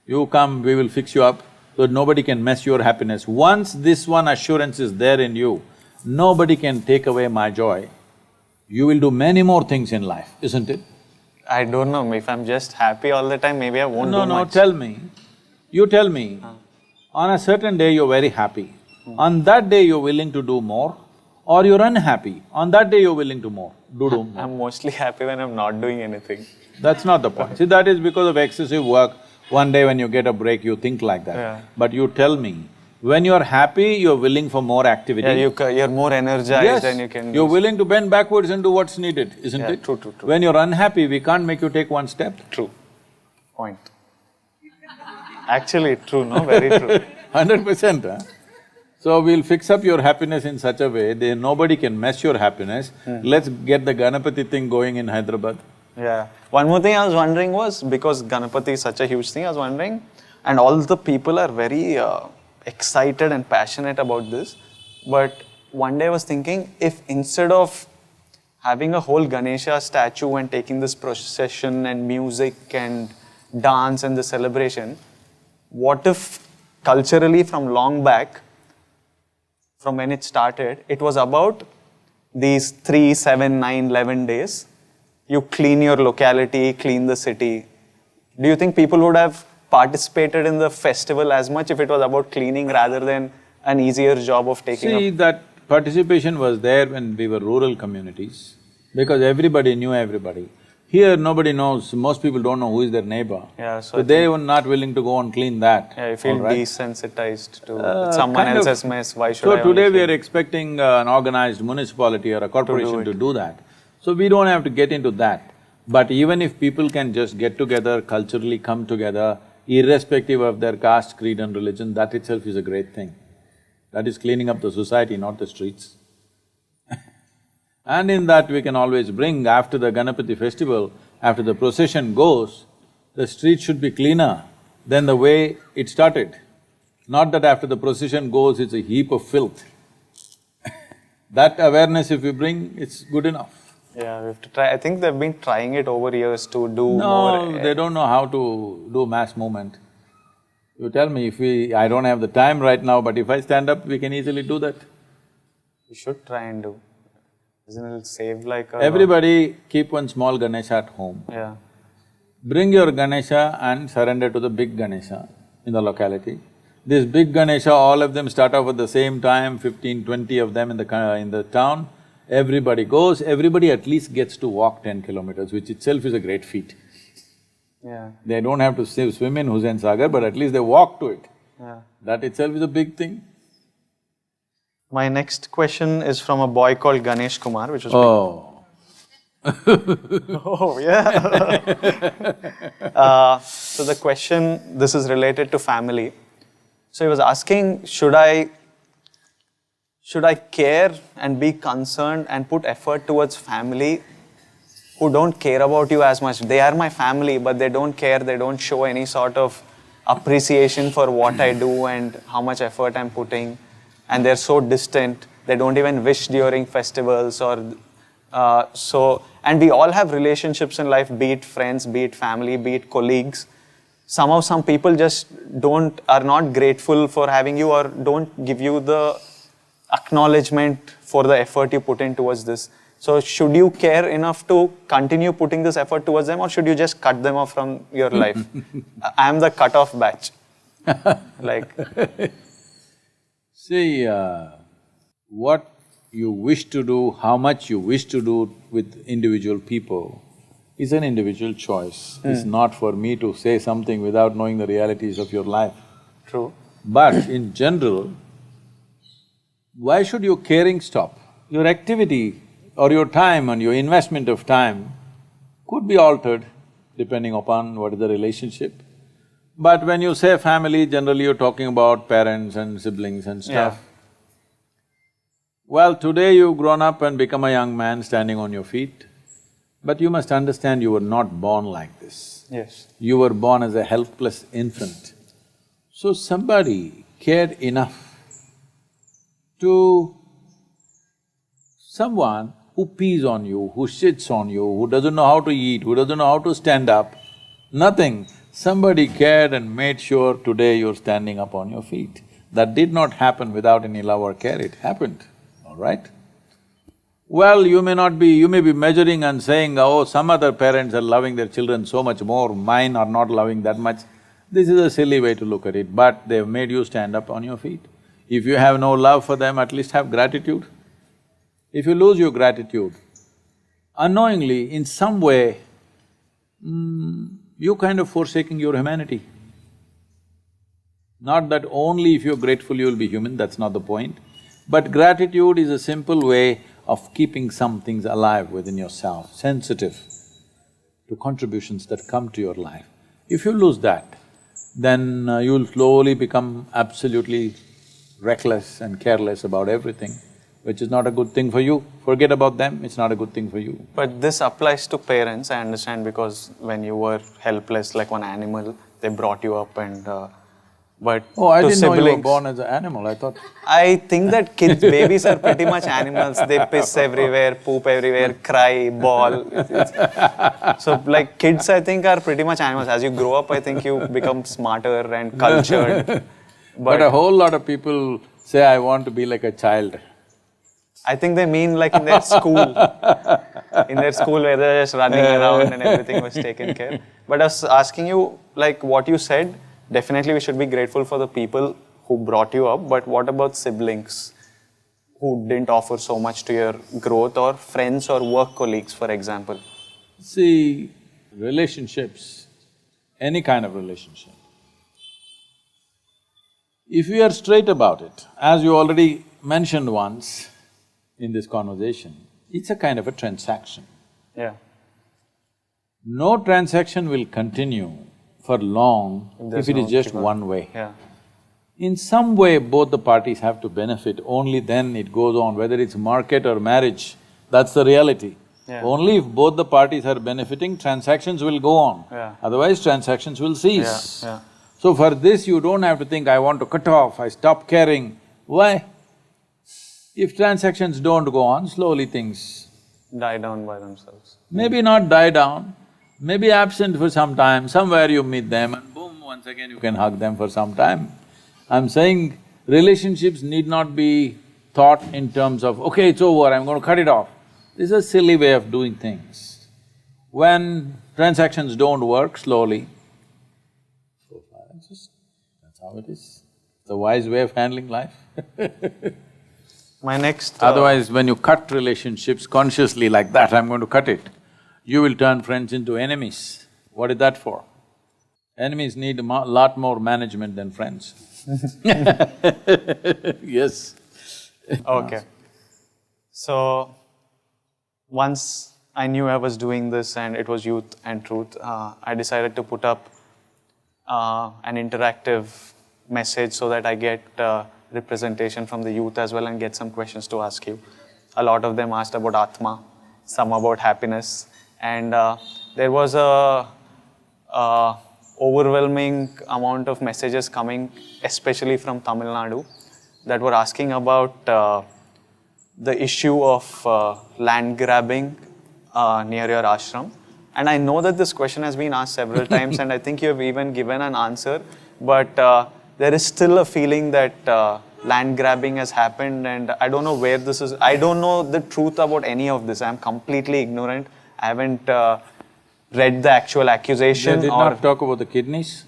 You come, we will fix you up, so nobody can mess your happiness. Once this one assurance is there in you, nobody can take away my joy. You will do many more things in life, isn't it? I don't know, if I'm just happy all the time, maybe I won't do much. No, tell me. You tell me, on a certain day you're very happy. On that day you're willing to do more, or you're unhappy, on that day you're willing to do more. I'm mostly happy when I'm not doing anything. That's not the point. See, that is because of excessive work. One day when you get a break, you think like that. Yeah. But you tell me, when you're happy, you're willing for more activity. Yeah, you're more energized and you can… You're willing to bend backwards and do what's needed, isn't it? True. When you're unhappy, we can't make you take one step. True. Point. Actually, true, no? Very true. 100%, huh? So we'll fix up your happiness in such a way that nobody can mess your happiness. Let's get the Ganapati thing going in Hyderabad. Yeah. One more thing I was wondering was, because Ganapati is such a huge thing, I was wondering, and all the people are very excited and passionate about this, but one day I was thinking, if instead of having a whole Ganesha statue and taking this procession and music and dance and the celebration, what if culturally from long back, from when it started, it was about these 3, 7, 9, 11 days, you clean your locality, clean the city. Do you think people would have participated in the festival as much if it was about cleaning rather than an easier job of taking See, up? that participation was there when we were rural communities, because everybody knew everybody. Here nobody knows, most people don't know who is their neighbor. Yeah, so So they were not willing to go and clean that. yeah, you feel all right? desensitized to it's someone Kind of. else's mess, why should So I only today we clean? are expecting an organized municipality or a corporation to do that. So we don't have to get into that. But even if people can just get together, culturally come together, irrespective of their caste, creed and religion, that itself is a great thing. That is cleaning up the society, not the streets. And in that we can always bring, after the Ganapati festival, after the procession goes, the street should be cleaner than the way it started. Not that after the procession goes, it's a heap of filth. That awareness if we bring, it's good enough. Yeah, we have to try. I think they've been trying it over years to do No, more. they don't know how to do mass movement. You tell me, if we… I don't have the time right now, but if I stand up, we can easily do that. We should try and do. Isn't it save like a… Everybody keep one small Ganesha at home. Yeah. Bring your Ganesha and surrender to the big Ganesha in the locality. This big Ganesha, all of them start off at the same time, 15, 20 of them in the town. Everybody goes, everybody at least gets to walk 10 kilometers, which itself is a great feat. Yeah. They don't have to swim in Hussain Sagar, but at least they walk to it. Yeah. That itself is a big thing. My next question is from a boy called Ganesh Kumar, which was… Oh. Oh, yeah. So the question, this is related to family. So he was asking, should I care and be concerned and put effort towards family who don't care about you as much? They are my family, but they don't care, they don't show any sort of appreciation for what I do and how much effort I'm putting. And they're so distant, they don't even wish during festivals or… and we all have relationships in life, be it friends, be it family, be it colleagues. Somehow some people just are not grateful for having you or don't give you the acknowledgement for the effort you put in towards this. So should you care enough to continue putting this effort towards them, or should you just cut them off from your life? I am the cut-off batch. Like… See, what you wish to do, how much you wish to do with individual people is an individual choice. It's not for me to say something without knowing the realities of your life. True. But in general, why should your caring stop? Your activity or your time and your investment of time could be altered depending upon what is the relationship. But when you say family, generally you're talking about parents and siblings and stuff. Yeah. Well, today you've grown up and become a young man standing on your feet, but you must understand you were not born like this. Yes. You were born as a helpless infant. So somebody cared enough to someone who pees on you, who sits on you, who doesn't know how to eat, who doesn't know how to stand up, nothing. Somebody cared and made sure today you're standing up on your feet. That did not happen without any love or care, it happened, all right? Well, you may be measuring and saying, oh, some other parents are loving their children so much more, mine are not loving that much. This is a silly way to look at it, but they've made you stand up on your feet. If you have no love for them, at least have gratitude. If you lose your gratitude, unknowingly, in some way, you're kind of forsaking your humanity. Not that only if you're grateful you'll be human, that's not the point. But gratitude is a simple way of keeping some things alive within yourself, sensitive to contributions that come to your life. If you lose that, then you'll slowly become absolutely reckless and careless about everything, which is not a good thing for you. Forget about them, it's not a good thing for you. But this applies to parents, I understand, because when you were helpless like one animal, they brought you up and… but Oh, I to didn't know you were siblings, born as an animal, I thought… I think that babies are pretty much animals. They piss everywhere, poop everywhere, cry, bawl. So like kids, I think, are pretty much animals. As you grow up, I think you become smarter and cultured. But a whole lot of people say, I want to be like a child. I think they mean like in their school. In their school where they're just running around and everything was taken care. But I was asking you, like what you said, definitely we should be grateful for the people who brought you up, but what about siblings who didn't offer so much to your growth, or friends or work colleagues, for example? See, relationships, any kind of relationship, if you are straight about it, as you already mentioned once in this conversation, it's a kind of a transaction. Yeah. No transaction will continue for long there's if it is no just give up. one way. Yeah. In some way, both the parties have to benefit, only then it goes on, whether it's market or marriage, that's the reality. Yeah. Only if both the parties are benefiting, transactions will go on. Yeah. Otherwise, transactions will cease. Yeah. So for this, you don't have to think, I want to cut off, I stop caring. Why? If transactions don't go on, slowly things Die down by themselves. maybe not die down, maybe absent for some time, somewhere you meet them and boom, once again you can hug them for some time. I'm saying relationships need not be thought in terms of, okay, it's over, I'm going to cut it off. This is a silly way of doing things. When transactions don't work, slowly, so far, that's how it is. It's a wise way of handling life. My next… Otherwise, when you cut relationships consciously like that, I'm going to cut it, you will turn friends into enemies. What is that for? Enemies need a lot more management than friends. Yes. Okay. So, once I knew I was doing this and it was Youth and Truth, I decided to put up an interactive message so that I get representation from the youth as well and get some questions to ask you. A lot of them asked about Atma, some about happiness, and there was a overwhelming amount of messages coming, especially from Tamil Nadu, that were asking about the issue of land grabbing near your ashram. And I know that this question has been asked several times and I think you have even given an answer, but there is still a feeling that land grabbing has happened and I don't know where this is… I don't know the truth about any of this. I'm completely ignorant. I haven't read the actual accusation. They did not talk about the kidneys?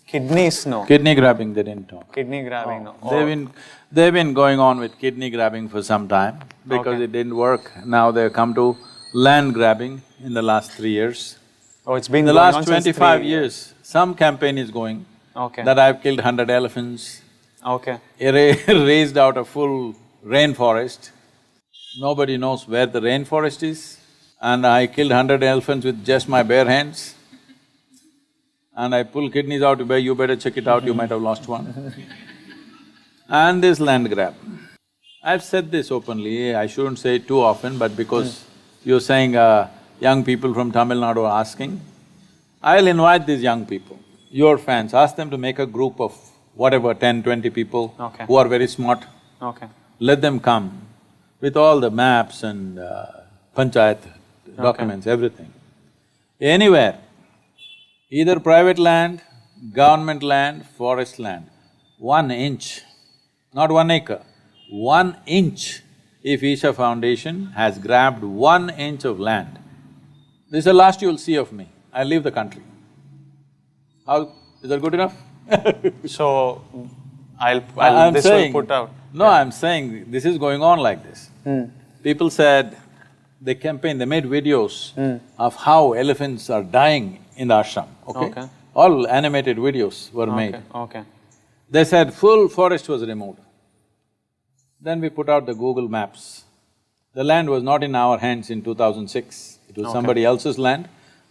Kidneys, no. Kidney grabbing, they didn't talk. Kidney grabbing, no. They've been going on with kidney grabbing for some time because it didn't work. Now they've come to land grabbing in the last 3 years. Oh, it's been In the going on last since 25 3 years, some campaign is going Okay. that I've killed 100 elephants, Okay. raised out a full rainforest. Nobody knows where the rainforest is, and I killed 100 elephants with just my bare hands. And I pull kidneys out, you better check it out, you might have lost one. And this land grab. I've said this openly, I shouldn't say it too often, but because you're saying young people from Tamil Nadu are asking, I'll invite these young people, your fans, ask them to make a group of whatever, 10, 20 people who are very smart. Okay. Let them come with all the maps and panchayat documents, everything. Anywhere, either private land, government land, forest land, 1 inch, not 1 acre, 1 inch, if Isha Foundation has grabbed 1 inch of land, this is the last you'll see of me, I'll leave the country. How… is that good enough? So, I'm this saying, will put out… No, I'm saying this is going on like this. People said, they campaigned, they made videos of how elephants are dying in the ashram, okay? All animated videos were made. Okay. They said full forest was removed. Then we put out the Google Maps. The land was not in our hands in 2006, it was somebody else's land.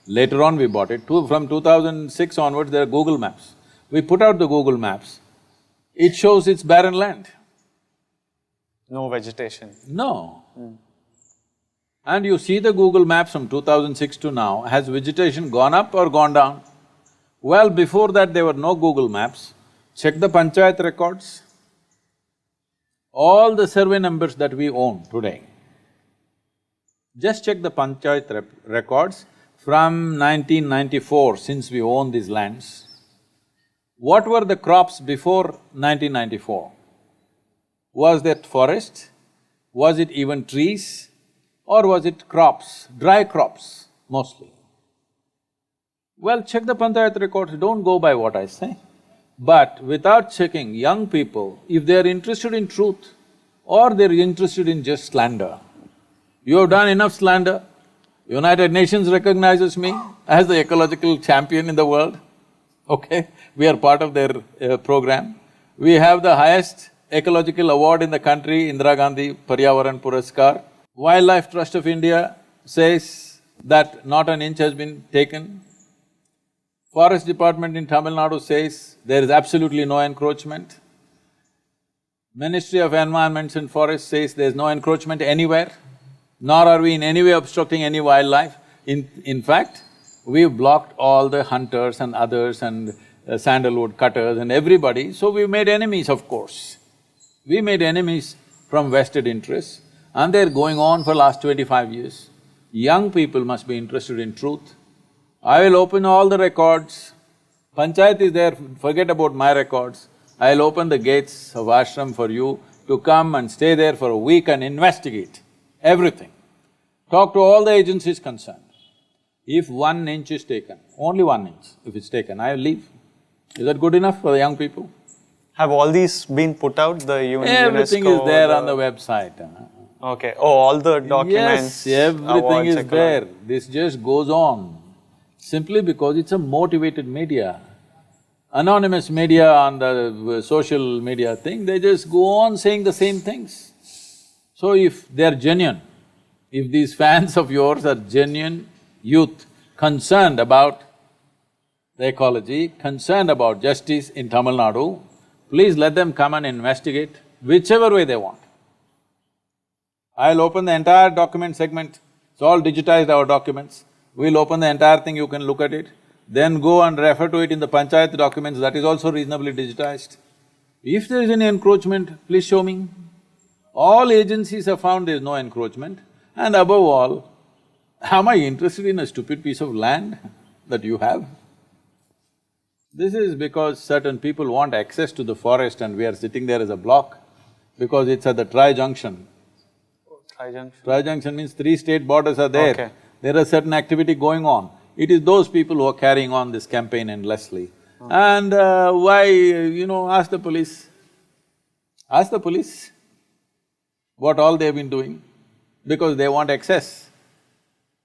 Later on we bought it. From 2006 onwards, there are Google Maps. We put out the Google Maps, it shows it's barren land. No vegetation. No. And you see the Google Maps from 2006 to now, has vegetation gone up or gone down? Well, before that there were no Google Maps. Check the panchayat records. All the survey numbers that we own today, just check the panchayat records from 1994, since we own these lands. What were the crops before 1994? Was that forest? Was it even trees? Or was it crops, dry crops mostly? Well, check the panchayat records, don't go by what I say. But without checking, young people, if they're interested in truth or they're interested in just slander, you have done enough slander, United Nations recognizes me as the ecological champion in the world, okay? We are part of their program. We have the highest ecological award in the country, Indira Gandhi Paryavaran Puraskar. Wildlife Trust of India says that not an inch has been taken. Forest Department in Tamil Nadu says there is absolutely no encroachment. Ministry of Environment and Forests says there is no encroachment anywhere, nor are we in any way obstructing any wildlife. In fact, we've blocked all the hunters and others and sandalwood cutters and everybody, so we've made enemies, of course. We made enemies from vested interests and they're going on for last 25 years. Young people must be interested in truth. I will open all the records. Panchayat is there, forget about my records. I'll open the gates of ashram for you to come and stay there for a week and investigate everything. Talk to all the agencies concerned. If 1 inch is taken, only 1 inch, if it's taken, I'll leave. Is that good enough for the young people? Have all these been put out, the Everything UNESCO, is there on the website. Okay, oh, all the documents, Yes, everything awards, is etc. there. This just goes on, simply because it's a motivated media. Anonymous media on the social media thing, they just go on saying the same things. So if they're genuine, if these fans of yours are genuine youth concerned about the ecology, concerned about justice in Tamil Nadu, please let them come and investigate whichever way they want. I'll open the entire document segment, it's all digitized, our documents. We'll open the entire thing, you can look at it. Then go and refer to it in the panchayat documents, that is also reasonably digitized. If there is any encroachment, please show me. All agencies have found there is no encroachment, and above all, am I interested in a stupid piece of land that you have? This is because certain people want access to the forest and we are sitting there as a block, because it's at the tri-junction. Tri-junction? Tri-junction means 3 state borders are there. Okay. There is certain activity going on. It is those people who are carrying on this campaign endlessly. And ask the police. Ask the police what all they've been doing, because they want access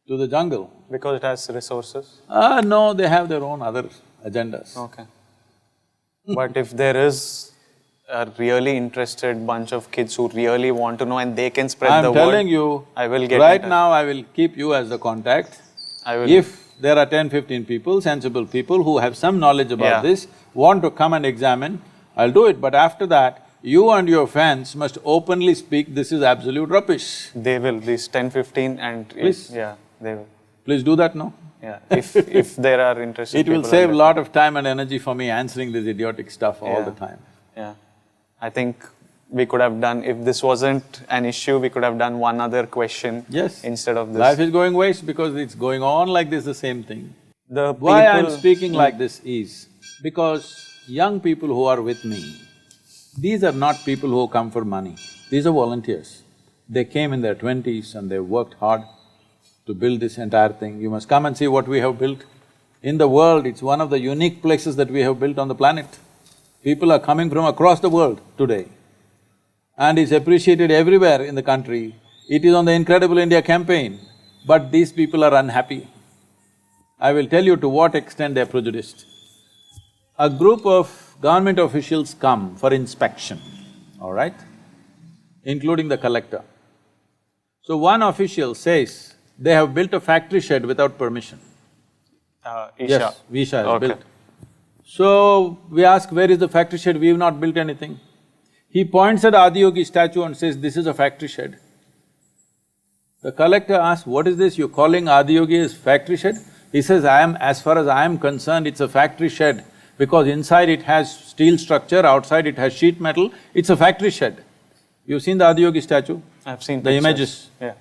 to the jungle. Because it has resources? No, they have their own other agendas. Okay. But if there is a really interested bunch of kids who really want to know and they can spread the word… I'm telling you, I will get right in touch. now I will keep you as the contact. I will… If there are 10-15 people, sensible people who have some knowledge about this, want to come and examine, I'll do it. But after that, you and your fans must openly speak, this is absolute rubbish. They will, these 10-15 and… Please. Yeah, they will. Please do that now. Yeah, if there are interested It will people save a on lot of time and energy for me answering this idiotic stuff all the time. Yeah. I think we could have done… If this wasn't an issue, we could have done one other question instead of this. Life is going waste because it's going on like this, the same thing. The Why I'm speaking like this is because young people who are with me, these are not people who come for money, these are volunteers. They came in their 20s and they worked hard to build this entire thing. You must come and see what we have built. In the world, it's one of the unique places that we have built on the planet. People are coming from across the world today, and it's appreciated everywhere in the country. It is on the Incredible India campaign, but these people are unhappy. I will tell you to what extent they're prejudiced. A group of government officials come for inspection, all right, including the collector. So one official says, they have built a factory shed without permission. Isha. Yes, Isha has built. So we ask, where is the factory shed? We have not built anything. He points at Adiyogi statue and says, this is a factory shed. The collector asks, what is this, you're calling Adiyogi as factory shed? He says, as far as I am concerned, it's a factory shed because inside it has steel structure, outside it has sheet metal, it's a factory shed. You've seen the Adiyogi statue? I've seen the pictures. images. Yeah.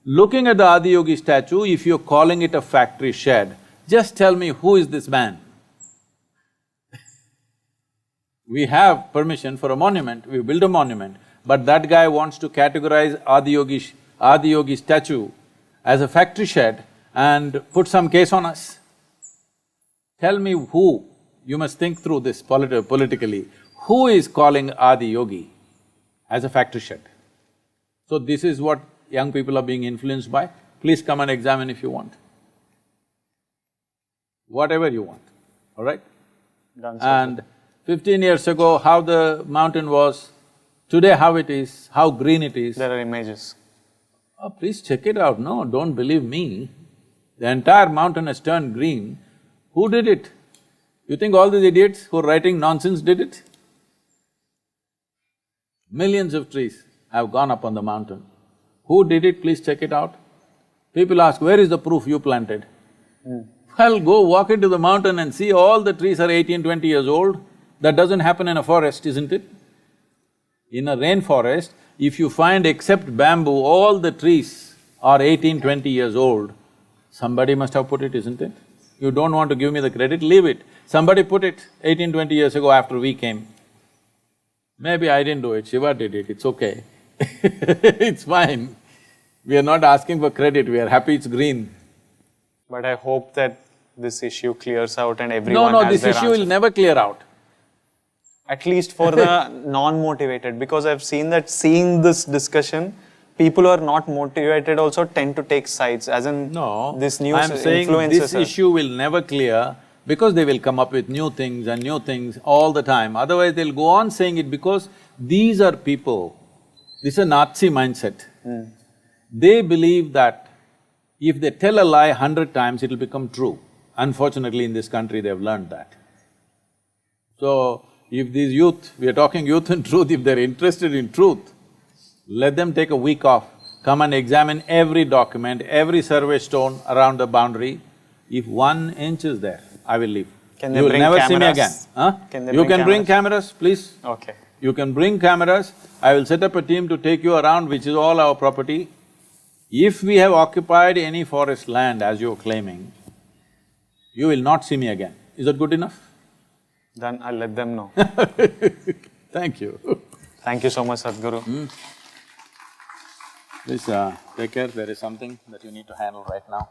Looking at the Adiyogi statue, if you're calling it a factory shed, just tell me who is this man? We have permission for a monument, we build a monument, but that guy wants to categorize Adiyogi statue as a factory shed and put some case on us. Tell me who, you must think through this politically, who is calling Adiyogi as a factory shed? So this is what young people are being influenced by. please come and examine if you want. Whatever you want, all right? Done, Sadhguru. And 15 years ago, how the mountain was, today how it is, how green it is. There are images. Oh, please check it out. No, don't believe me. The entire mountain has turned green. Who did it? You think all these idiots who are writing nonsense did it? Millions of trees have gone up on the mountain. Who did it? Please check it out. People ask, where is the proof you planted? Well, go walk into the mountain and see all the trees are 18, 20 years old. That doesn't happen in a forest, isn't it? In a rainforest, if you find except bamboo, all the trees are 18, 20 years old, somebody must have put it, isn't it? You don't want to give me the credit, leave it. Somebody put it 18, 20 years ago after we came. Maybe I didn't do it, Shiva did it, it's okay. It's fine. We are not asking for credit, we are happy it's green. But I hope that this issue clears out and everyone No, has this their issue answer. will never clear out. At least for the non-motivated, because I've seen that seeing this discussion, people who are not motivated also tend to take sides, as in No, this new I'm saying influencers this are- issue will never clear because they will come up with new things and new things all the time. Otherwise, they'll go on saying it because these are people, this is a Nazi mindset. They believe that if they tell a lie 100 times, it'll become true. Unfortunately, in this country, they've learned that. So, if these youth, we are talking youth and truth, if they're interested in truth, let them take a week off, come and examine every document, every survey stone around the boundary. If 1 inch is there, I will leave. Can they You will bring never see me cameras? again, huh? Can they You bring can bring cameras, please. Okay. You can bring cameras, I will set up a team to take you around, which is all our property. If we have occupied any forest land as you're claiming, you will not see me again. Is that good enough? Then I'll let them know. Thank you. Thank you so much, Sadhguru. Please take care, there is something that you need to handle right now.